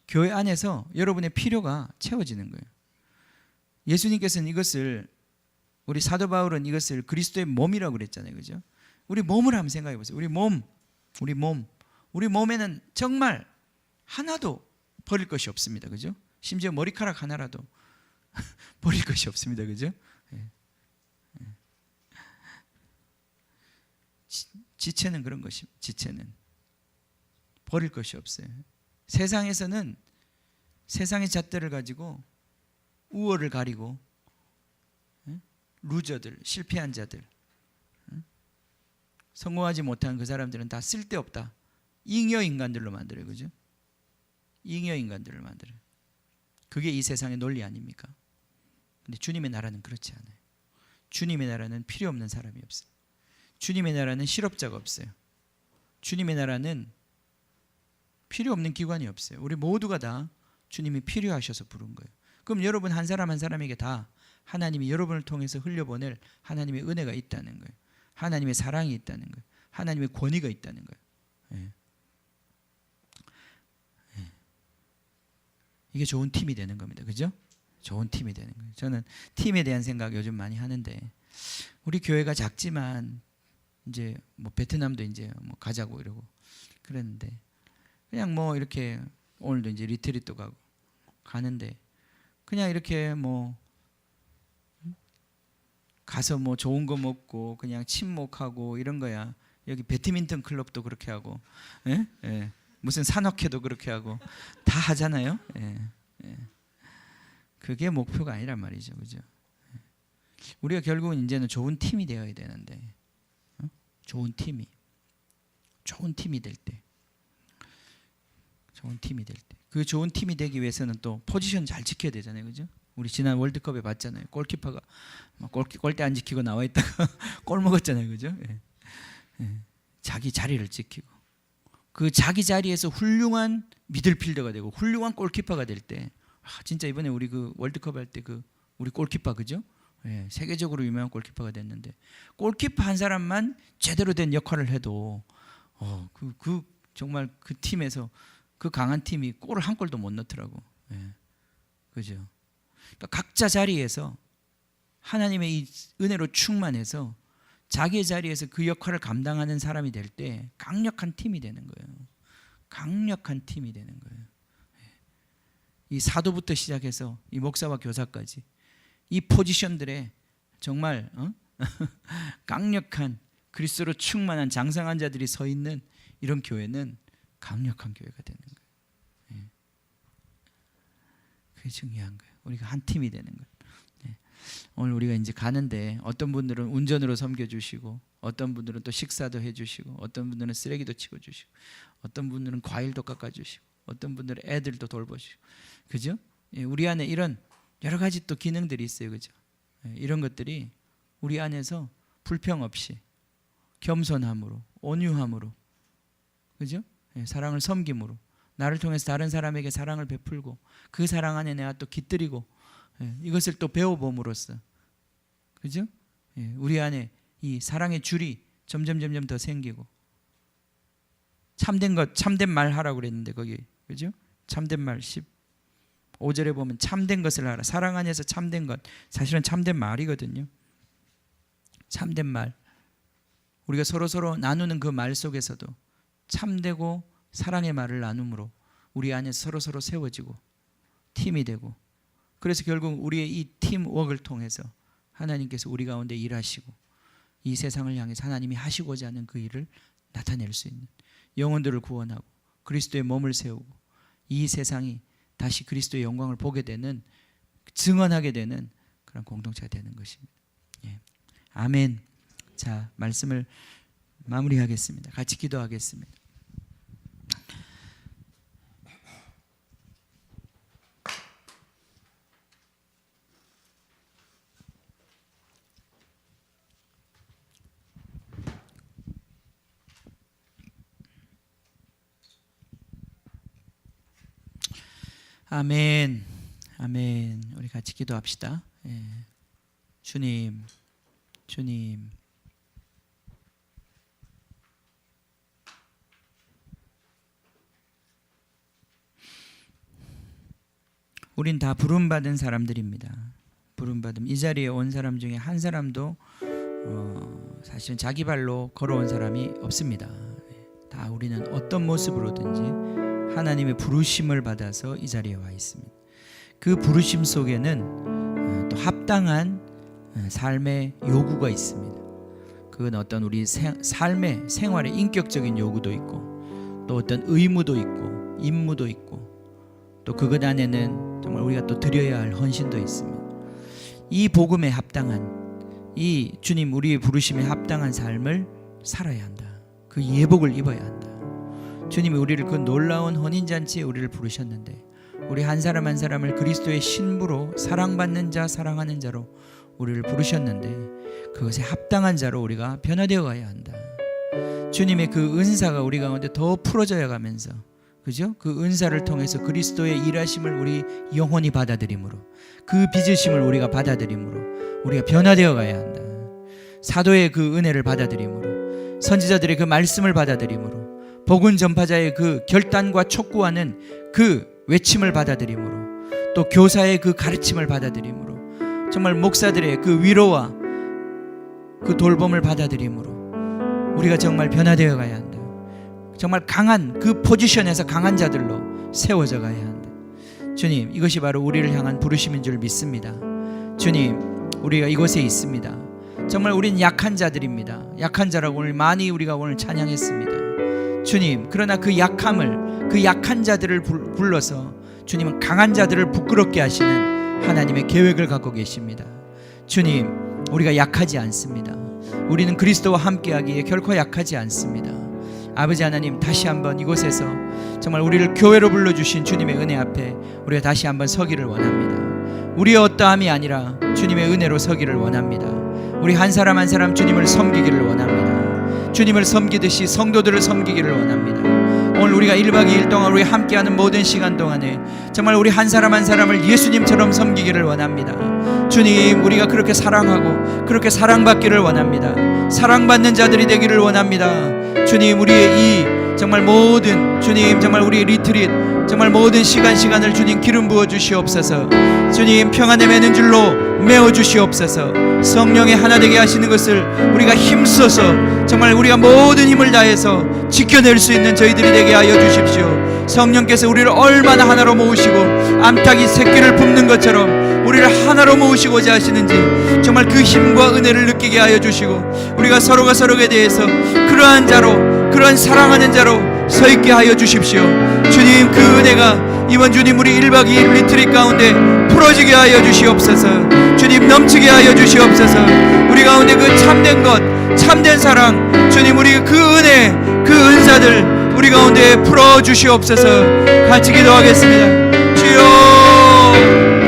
교회 안에서 여러분의 필요가 채워지는 거예요. 예수님께서는 이것을, 우리 사도 바울은 이것을 그리스도의 몸이라고 그랬잖아요. 그죠? 우리 몸을 한번 생각해 보세요. 우리 몸에는 정말 하나도 버릴 것이 없습니다. 그죠? 심지어 머리카락 하나라도 버릴 것이 없습니다. 그죠? 지체는 그런 것입니다. 지체는 버릴 것이 없어요. 세상에서는 세상의 잣대를 가지고 우월을 가리고 루저들, 실패한 자들, 성공하지 못한 그 사람들은 다 쓸데없다. 잉여 인간들로 만들어요. 그죠? 잉여 인간들을 만들어요. 그게 이 세상의 논리 아닙니까? 근데 주님의 나라는 그렇지 않아요. 주님의 나라는 필요 없는 사람이 없어요. 주님의 나라는 실업자가 없어요. 주님의 나라는 필요 없는 기관이 없어요. 우리 모두가 다 주님이 필요하셔서 부른 거예요. 그럼 여러분 한 사람 한 사람에게 다 하나님이 여러분을 통해서 흘려보낼 하나님의 은혜가 있다는 거예요. 하나님의 사랑이 있다는 거예요. 하나님의 권위가 있다는 거예요. 이게 좋은 팀이 되는 겁니다. 그죠? 좋은 팀이 되는 거예요. 저는 팀에 대한 생각 요즘 많이 하는데, 우리 교회가 작지만 이제 뭐 베트남도 이제 뭐 가자고 이러고 그랬는데, 그냥 뭐 이렇게 오늘도 이제 리트리트 가는데 그냥 이렇게 뭐 가서 뭐 좋은 거 먹고 그냥 친목하고 이런 거야. 여기 배드민턴 클럽도 그렇게 하고, 무슨 산악회도 그렇게 하고 다 하잖아요. 그게 목표가 아니란 말이죠. 그죠? 우리가 결국은 이제는 좋은 팀이 되어야 되는데, 좋은 팀이 될 때, 그 좋은 팀이 되기 위해서는 또 포지션 잘 지켜야 되잖아요. 그죠? 우리 지난 월드컵에 봤잖아요. 골키퍼가 골대 안 지키고 나와 있다가 골 먹었잖아요. 그죠? 자기 자리를 지키고, 그 자기 자리에서 훌륭한 미들필더가 되고 훌륭한 골키퍼가 될 때, 진짜 이번에 우리 그 월드컵 할 때 그 우리 골키퍼, 그죠? 세계적으로 유명한 골키퍼가 됐는데, 골키퍼 한 사람만 제대로 된 역할을 해도 정말 그 팀에서, 그 강한 팀이 골을 한 골도 못 넣더라고. 그죠? 그러니까 각자 자리에서 하나님의 이 은혜로 충만해서 자기의 자리에서 그 역할을 감당하는 사람이 될 때 강력한 팀이 되는 거예요. 강력한 팀이 되는 거예요. 이 사도부터 시작해서 이 목사와 교사까지 이 포지션들에 정말 강력한 그리스도로 충만한 장성한 자들이 서 있는 이런 교회는 강력한 교회가 되는 거예요. 그게 중요한 거예요. 우리가 한 팀이 되는 거예요. 오늘 우리가 이제 가는데 어떤 분들은 운전으로 섬겨주시고, 어떤 분들은 또 식사도 해주시고, 어떤 분들은 쓰레기도 치워주시고, 어떤 분들은 과일도 깎아주시고, 어떤 분들은 애들도 돌보시고, 그죠? 우리 안에 이런 여러 가지 또 기능들이 있어요. 그죠? 이런 것들이 우리 안에서 불평 없이 겸손함으로, 온유함으로, 그죠? 사랑을 섬김으로, 나를 통해서 다른 사람에게 사랑을 베풀고, 그 사랑 안에 내가 또 깃들이고, 이것을 또 배워봄으로써, 그죠? 우리 안에 이 사랑의 줄이 점점 더 생기고, 참된 것, 참된 말 하라고 그랬는데 거기, 그죠? 참된 말 15절에 보면 참된 것을 하라. 사랑 안에서 참된 것, 사실은 참된 말이거든요. 참된 말, 우리가 서로 나누는 그 말 속에서도 참되고 사랑의 말을 나눔으로 우리 안에 서로 세워지고 팀이 되고, 그래서 결국 우리의 이 팀워크를 통해서 하나님께서 우리 가운데 일하시고 이 세상을 향해서 하나님이 하시고자 하는 그 일을 나타낼 수 있는, 영혼들을 구원하고 그리스도의 몸을 세우고 이 세상이 다시 그리스도의 영광을 보게 되는, 증언하게 되는 그런 공동체가 되는 것입니다. 예. 아멘. 자, 말씀을 마무리하겠습니다. 같이 기도하겠습니다. 아멘. 아멘. 우리 같이 기도합시다. 예. 주님, 우린 다 부름받은 사람들입니다. 부름받음. 이 자리에 온 사람 중에 한 사람도 사실은 자기 발로 걸어온 사람이 없습니다. 다 우리는 어떤 모습으로든지 하나님의 부르심을 받아서 이 자리에 와 있습니다. 그 부르심 속에는 또 합당한 삶의 요구가 있습니다. 그건 어떤 우리 삶의 생활의 인격적인 요구도 있고, 또 어떤 의무도 있고 임무도 있고, 또 그것 안에는 정말 우리가 또 드려야 할 헌신도 있습니다. 이 복음에 합당한, 이 주님 우리의 부르심에 합당한 삶을 살아야 한다. 그 예복을 입어야 한다. 주님이 우리를 그 놀라운 혼인잔치에 우리를 부르셨는데, 우리 한 사람 한 사람을 그리스도의 신부로 사랑받는 자, 사랑하는 자로 우리를 부르셨는데, 그것에 합당한 자로 우리가 변화되어 가야 한다. 주님의 그 은사가 우리 가운데 더 풀어져야 가면서, 그죠? 그 은사를 통해서 그리스도의 일하심을 우리 영혼이 받아들임으로, 그 빚으심을 우리가 받아들임으로 우리가 변화되어 가야 한다. 사도의 그 은혜를 받아들임으로, 선지자들의 그 말씀을 받아들임으로, 복음 전파자의 그 결단과 촉구하는 그 외침을 받아들임으로, 또 교사의 그 가르침을 받아들임으로, 정말 목사들의 그 위로와 그 돌봄을 받아들임으로 우리가 정말 변화되어 가야 한다. 정말 강한 그 포지션에서 강한 자들로 세워져 가야 한다. 주님, 이것이 바로 우리를 향한 부르심인 줄 믿습니다. 주님, 우리가 이곳에 있습니다. 정말 우린 약한 자들입니다. 약한 자라고 오늘 많이 우리가 오늘 찬양했습니다. 주님, 그러나 그 약함을, 그 약한 자들을 불러서 주님은 강한 자들을 부끄럽게 하시는 하나님의 계획을 갖고 계십니다. 주님, 우리가 약하지 않습니다. 우리는 그리스도와 함께하기에 결코 약하지 않습니다. 아버지 하나님, 다시 한번 이곳에서 정말 우리를 교회로 불러주신 주님의 은혜 앞에 우리가 다시 한번 서기를 원합니다. 우리의 어떠함이 아니라 주님의 은혜로 서기를 원합니다. 우리 한 사람 한 사람 주님을 섬기기를 원합니다. 주님을 섬기듯이 성도들을 섬기기를 원합니다. 오늘 우리가 1박 2일 동안 우리 함께하는 모든 시간 동안에 정말 우리 한 사람 한 사람을 예수님처럼 섬기기를 원합니다. 주님, 우리가 그렇게 사랑하고 그렇게 사랑받기를 원합니다. 사랑받는 자들이 되기를 원합니다. 주님, 우리의 이 정말 모든, 주님 정말 우리의 리트릿, 정말 모든 시간을 주님 기름 부어 주시옵소서. 주님, 평안에 매는 줄로 메워 주시옵소서. 성령의 하나 되게 하시는 것을 우리가 힘써서 정말 우리가 모든 힘을 다해서 지켜낼 수 있는 저희들이 되게 하여 주십시오. 성령께서 우리를 얼마나 하나로 모으시고 암탉이 새끼를 뿜는 것처럼 우리를 하나로 모으시고자 하시는지 정말 그 힘과 은혜를 느끼게 하여 주시고, 우리가 서로가 서로에 대해서 그러한 자로, 그러한 사랑하는 자로 서 있게 하여 주십시오. 주님, 그 은혜가 이번 주님 우리 1박 2일 리트릿 가운데 풀어지게 하여 주시옵소서. 주님, 넘치게 하여 주시옵소서. 우리 가운데 그 참된 것, 참된 사랑, 주님 우리 그 은혜, 그 은사들 우리 가운데 풀어 주시옵소서. 같이 기도하겠습니다. 주여,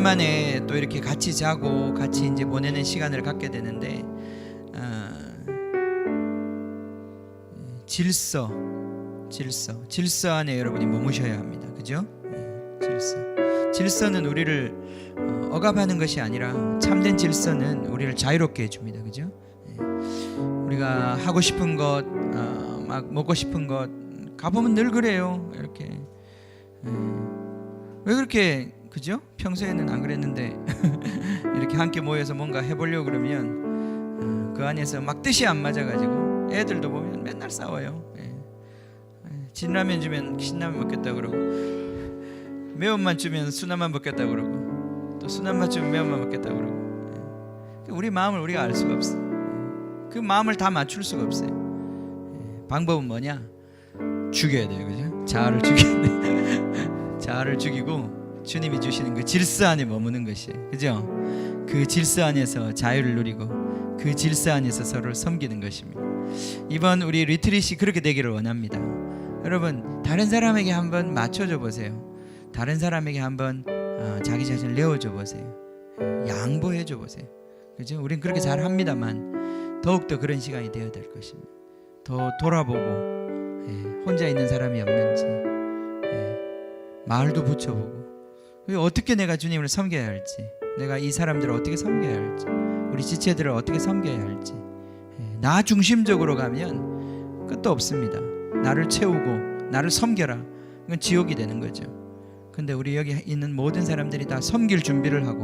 오랜만에 또 이렇게 같이 자고 같이 이제 보내는 시간을 갖게 되는데 질서 안에 여러분이 머무셔야 합니다. 그죠? 질서는 우리를 억압하는 것이 아니라 참된 질서는 우리를 자유롭게 해줍니다. 그죠? 우리가 하고 싶은 것, 막 먹고 싶은 것 가보면 늘 그래요. 이렇게 왜 그렇게, 그죠? 평소에는 안 그랬는데 이렇게 함께 모여서 뭔가 해보려고 그러면 그 안에서 막 뜻이 안 맞아가지고 애들도 보면 맨날 싸워요. 진라면 주면 신라면 먹겠다 그러고, 매운맛 주면 순한맛 먹겠다 그러고, 또 순한맛 주면 매운맛 먹겠다 그러고. 우리 마음을 우리가 알 수가 없어. 그 마음을 다 맞출 수가 없어요. 방법은 뭐냐? 죽여야 돼요. 그죠? 자아를 죽여야 돼. 자아를 죽이고 주님이 주시는 그 질서 안에 머무는 것이에요. 그죠? 그 질서 안에서 자유를 누리고 그 질서 안에서 서로를 섬기는 것입니다. 이번 우리 리트릿이 그렇게 되기를 원합니다. 여러분, 다른 사람에게 한번 맞춰줘 보세요. 다른 사람에게 한번 자기 자신을 내어줘 보세요. 양보해줘 보세요. 그죠? 우린 그렇게 잘 합니다만 더욱더 그런 시간이 되어야 될 것입니다. 더 돌아보고 혼자 있는 사람이 없는지 말도 붙여보고, 어떻게 내가 주님을 섬겨야 할지, 내가 이 사람들을 어떻게 섬겨야 할지, 우리 지체들을 어떻게 섬겨야 할지. 나 중심적으로 가면 끝도 없습니다. 나를 채우고 나를 섬겨라, 이건 지옥이 되는 거죠. 근데 우리 여기 있는 모든 사람들이 다 섬길 준비를 하고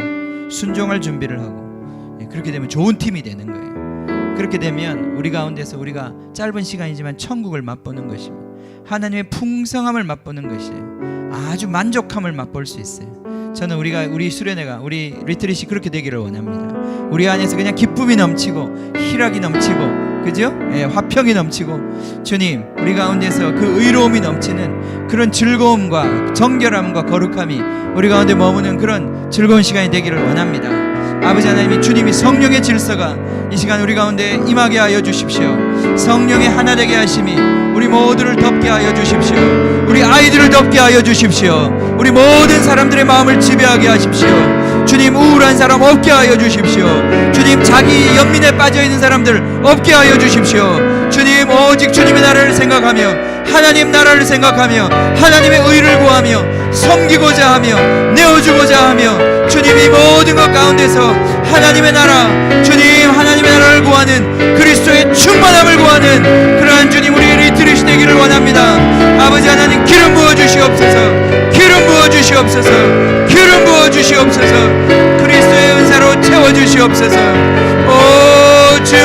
순종할 준비를 하고, 그렇게 되면 좋은 팀이 되는 거예요. 그렇게 되면 우리 가운데서 우리가 짧은 시간이지만 천국을 맛보는 것입니다. 하나님의 풍성함을 맛보는 것이에요. 아주 만족함을 맛볼 수 있어요. 저는 우리 수련회가, 우리 리트릿이 그렇게 되기를 원합니다. 우리 안에서 그냥 기쁨이 넘치고 희락이 넘치고, 그죠? 화평이 넘치고, 주님 우리 가운데서 그 의로움이 넘치는 그런 즐거움과 정결함과 거룩함이 우리 가운데 머무는 그런 즐거운 시간이 되기를 원합니다. 아버지 하나님이, 주님이 성령의 질서가 이 시간 우리 가운데 임하게 하여 주십시오. 성령의 하나 되게 하심이 우리 모두를 덮게 하여 주십시오. 우리 아이들을 덮게 하여 주십시오. 우리 모든 사람들의 마음을 지배하게 하십시오. 주님, 우울한 사람 없게 하여 주십시오. 주님, 자기 연민에 빠져있는 사람들 없게 하여 주십시오. 주님, 오직 주님의 나라를 생각하며 하나님 나라를 생각하며 하나님의 의를 구하며 섬기고자 하며 내어주고자 하며, 주님 이 모든 것 가운데서 하나님의 나라, 주님 하나님의 나라를 구하는, 그리스도의 충만함을 구하는 그러한 주님 우리 리트릿이 되기를 원합니다. 아버지 하나님, 기름 부어주시옵소서. 기름 부어주시옵소서. 기름 부어주시옵소서. 그리스도의 은사로 채워주시옵소서. 오 주여,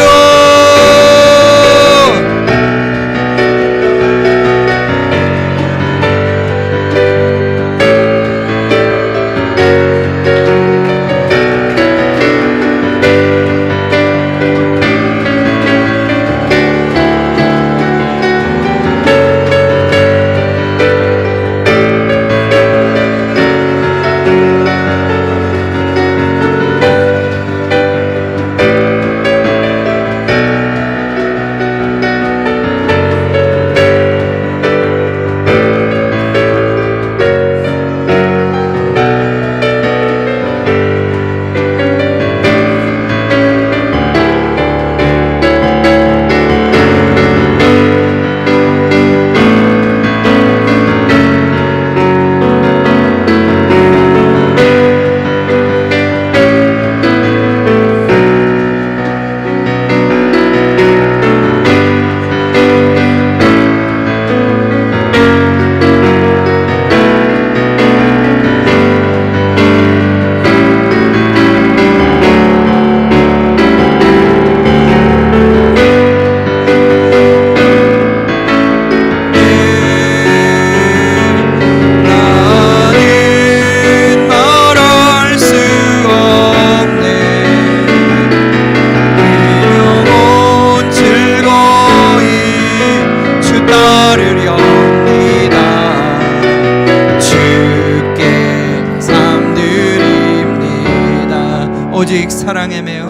오직 사랑에 매여,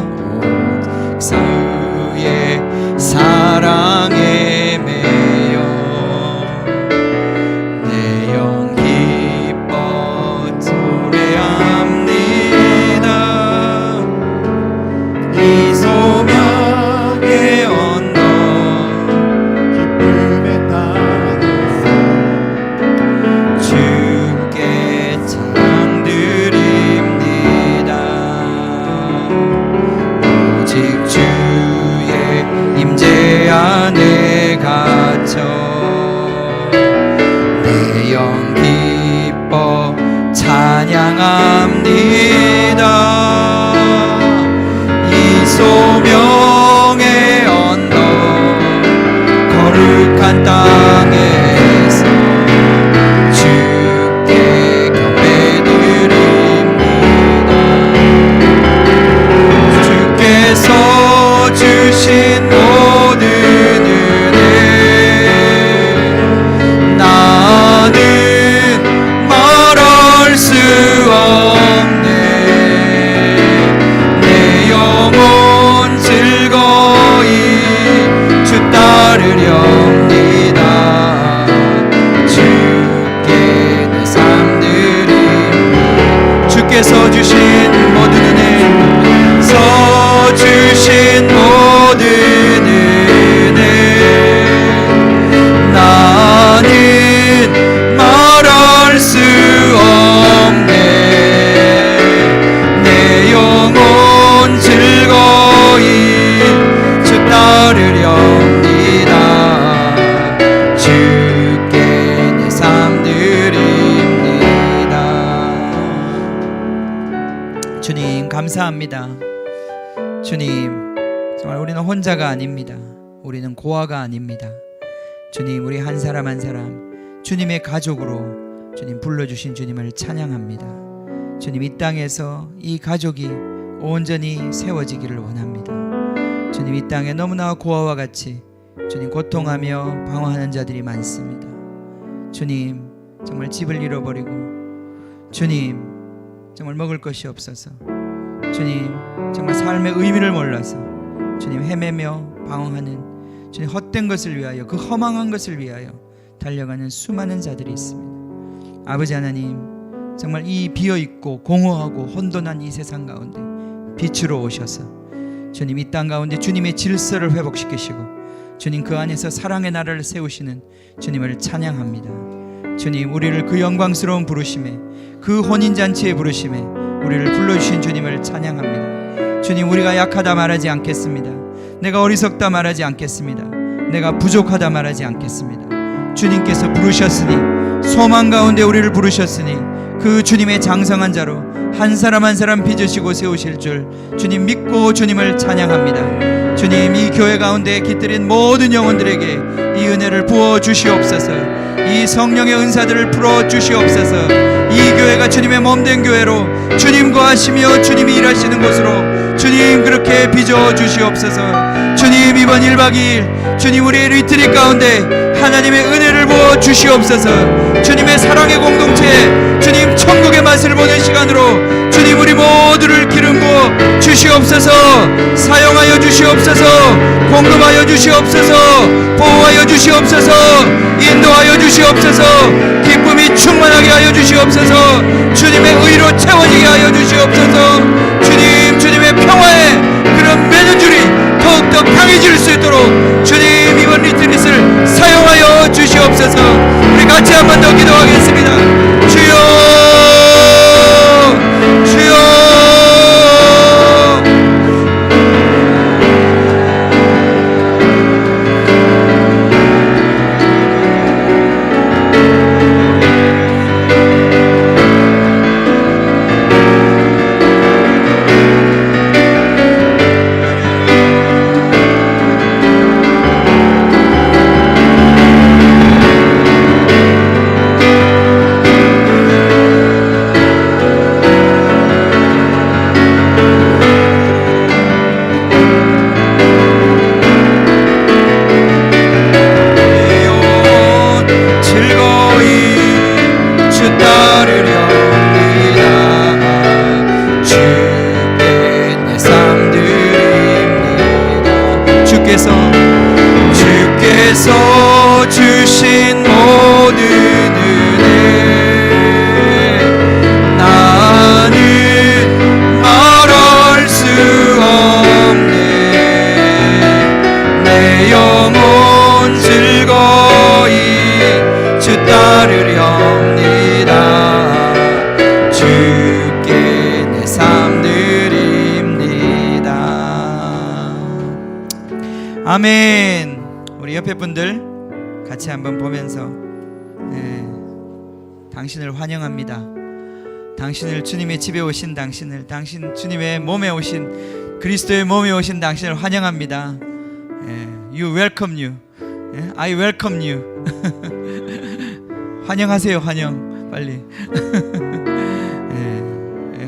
그의 사랑에 매여 내 영 기뻐 노래합니다. 감사합니다. 주님, 정말 우리는 혼자가 아닙니다. 우리는 고아가 아닙니다. 주님, 우리 한 사람 한 사람 주님의 가족으로 주님 불러주신 주님을 찬양합니다. 주님, 이 땅에서 이 가족이 온전히 세워지기를 원합니다. 주님, 이 땅에 너무나 고아와 같이 주님 고통하며 방황하는 자들이 많습니다. 주님, 정말 집을 잃어버리고 주님, 정말 먹을 것이 없어서 주님, 정말 삶의 의미를 몰라서 주님 헤매며 방황하는 주님 헛된 것을 위하여, 그 허망한 것을 위하여 달려가는 수많은 자들이 있습니다. 아버지 하나님, 정말 이 비어있고 공허하고 혼돈한 이 세상 가운데 빛으로 오셔서 주님 이 땅 가운데 주님의 질서를 회복시키시고 주님 그 안에서 사랑의 나라를 세우시는 주님을 찬양합니다. 주님, 우리를 그 영광스러운 부르심에, 그 혼인잔치에 부르심에 우리를 불러주신 주님을 찬양합니다. 주님, 우리가 약하다 말하지 않겠습니다. 내가 어리석다 말하지 않겠습니다. 내가 부족하다 말하지 않겠습니다. 주님께서 부르셨으니, 소망 가운데 우리를 부르셨으니 그 주님의 장성한 자로 한 사람 한 사람 빚으시고 세우실 줄 주님 믿고 주님을 찬양합니다. 주님, 이 교회 가운데 깃들인 모든 영혼들에게 이 은혜를 부어 주시옵소서. 이 성령의 은사들을 풀어 주시옵소서. 이 교회가 주님의 몸된 교회로 주님과 하시며 주님이 일하시는 곳으로 주님 그렇게 빚어 주시옵소서. 주님, 이번 1박 2일 주님 우리의 리트릿 가운데 하나님의 은혜를 부어 주시옵소서. 주님의 사랑의 공동체, 주님 천국의 맛을 보는 시간으로 주님 우리 모두를 기름 부어 주시옵소서. 사용하여 주시옵소서. 공급하여 주시옵소서. 보호하여 주시옵소서. 인도하여 주시옵소서. 기쁨이 충만하게 하여 주시옵소서. 주님의 의로 채워지게 하여 주시옵소서. 주님, 주님의 평화에 그런 매는줄이 더욱더 강해질 수 있도록 주님 이번 리트릿을 사용하여 주시옵소서. 우리 같이 한 번 더 기도하겠습니다. 주여, 주여. 주께서 주신 모든 은혜 나는 말할 수 없네. 내 영혼 즐거이 주 따르렵니다. 주께 내 삶 드립니다. 아멘. 우리 옆에 분들 같이 한번 보면서 당신을 환영합니다. 당신을, 주님의 집에 오신 당신을, 당신 주님의 몸에 오신, 그리스도의 몸에 오신 당신을 환영합니다. You welcome you. I welcome you. 환영하세요. 환영 빨리.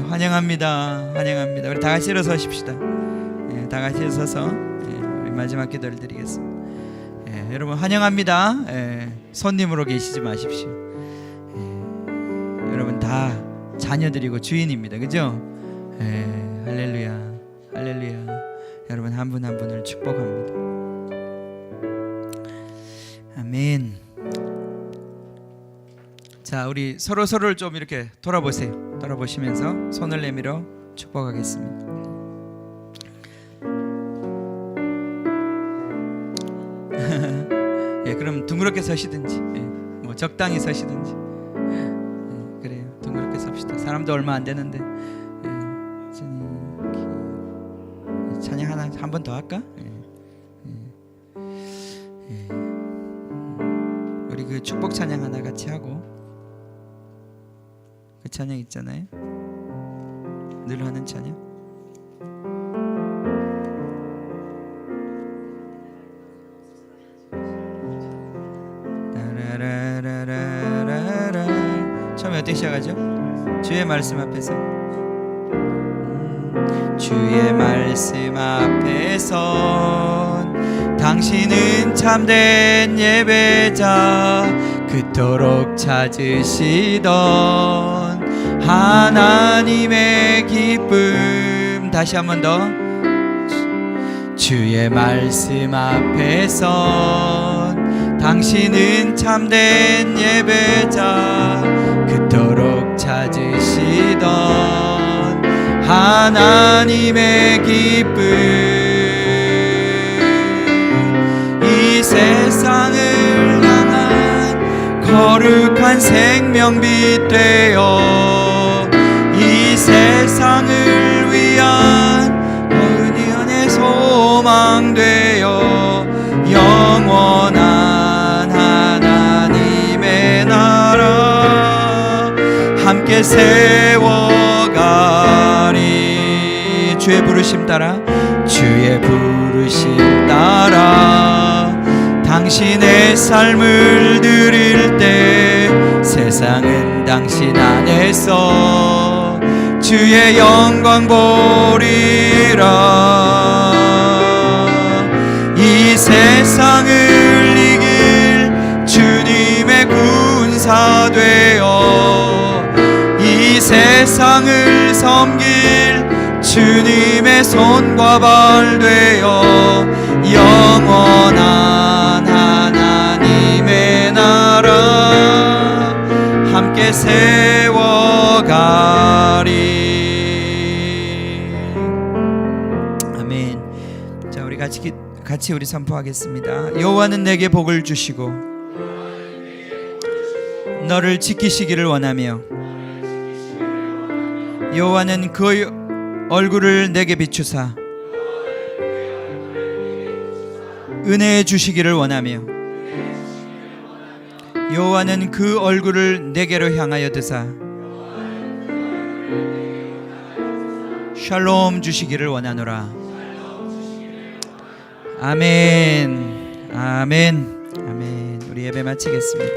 환영합니다. 환영합니다. 우리 다 같이 일어서십시다. 다 같이 일어서서 우리 마지막 기도를 드리겠습니다. 여러분 환영합니다. 손님으로 계시지 마십시오. 여러분 다 자녀들이고 주인입니다. 그죠? 할렐루야, 할렐루야. 여러분 한 분 한 분을 축복합니다. 아멘. 자, 우리 서로를 좀 이렇게 돌아보세요. 돌아보시면서 손을 내밀어 축복하겠습니다. 그럼 둥그렇게 서시든지, 뭐 적당히 서시든지, 그래요. 둥그렇게 섭시다. 사람도 얼마 안 되는데, 찬양 하나 한 번 더 할까? 우리 그 축복 찬양 하나 같이 하고, 그 찬양 있잖아요. 늘 하는 찬양. 라라라라라. 처음에 어떻게 시작하죠? 주의 말씀 앞에서 주의 말씀 앞에선 당신은 참된 예배자 그토록 찾으시던 하나님의 기쁨. 다시 한 번 더. 주의 말씀 앞에선 당신은 참된 예배자 그토록 찾으시던 하나님의 기쁨. 이 세상을 향한 거룩한 생명빛 되어 이 세상을 위한 은혜의 소망 되어 영원한 하나님의 나라 함께 세워가리. 주의 부르심 따라 주의 부르심 따라 당신의 삶을 드릴 때 세상은 당신 안에서 주의 영광 보리라. 이 세상을 이길 주님의 군사 되어 이 세상을 섬길 주님의 손과 발 되어 영원한 하나님의 나라 함께 세워가리. 아멘. 자, 우리 같이 우리 선포하겠습니다. 여호와는 내게 복을 주시고 너를 지키시기를 원하며 여호와는 그 얼굴을 내게 비추사 은혜해 주시기를 원하며 여호와는 그 얼굴을 내게로 향하여 드사 샬롬 주시기를 원하노라. 아멘. 아멘. 아멘. 우리 예배 마치겠습니다.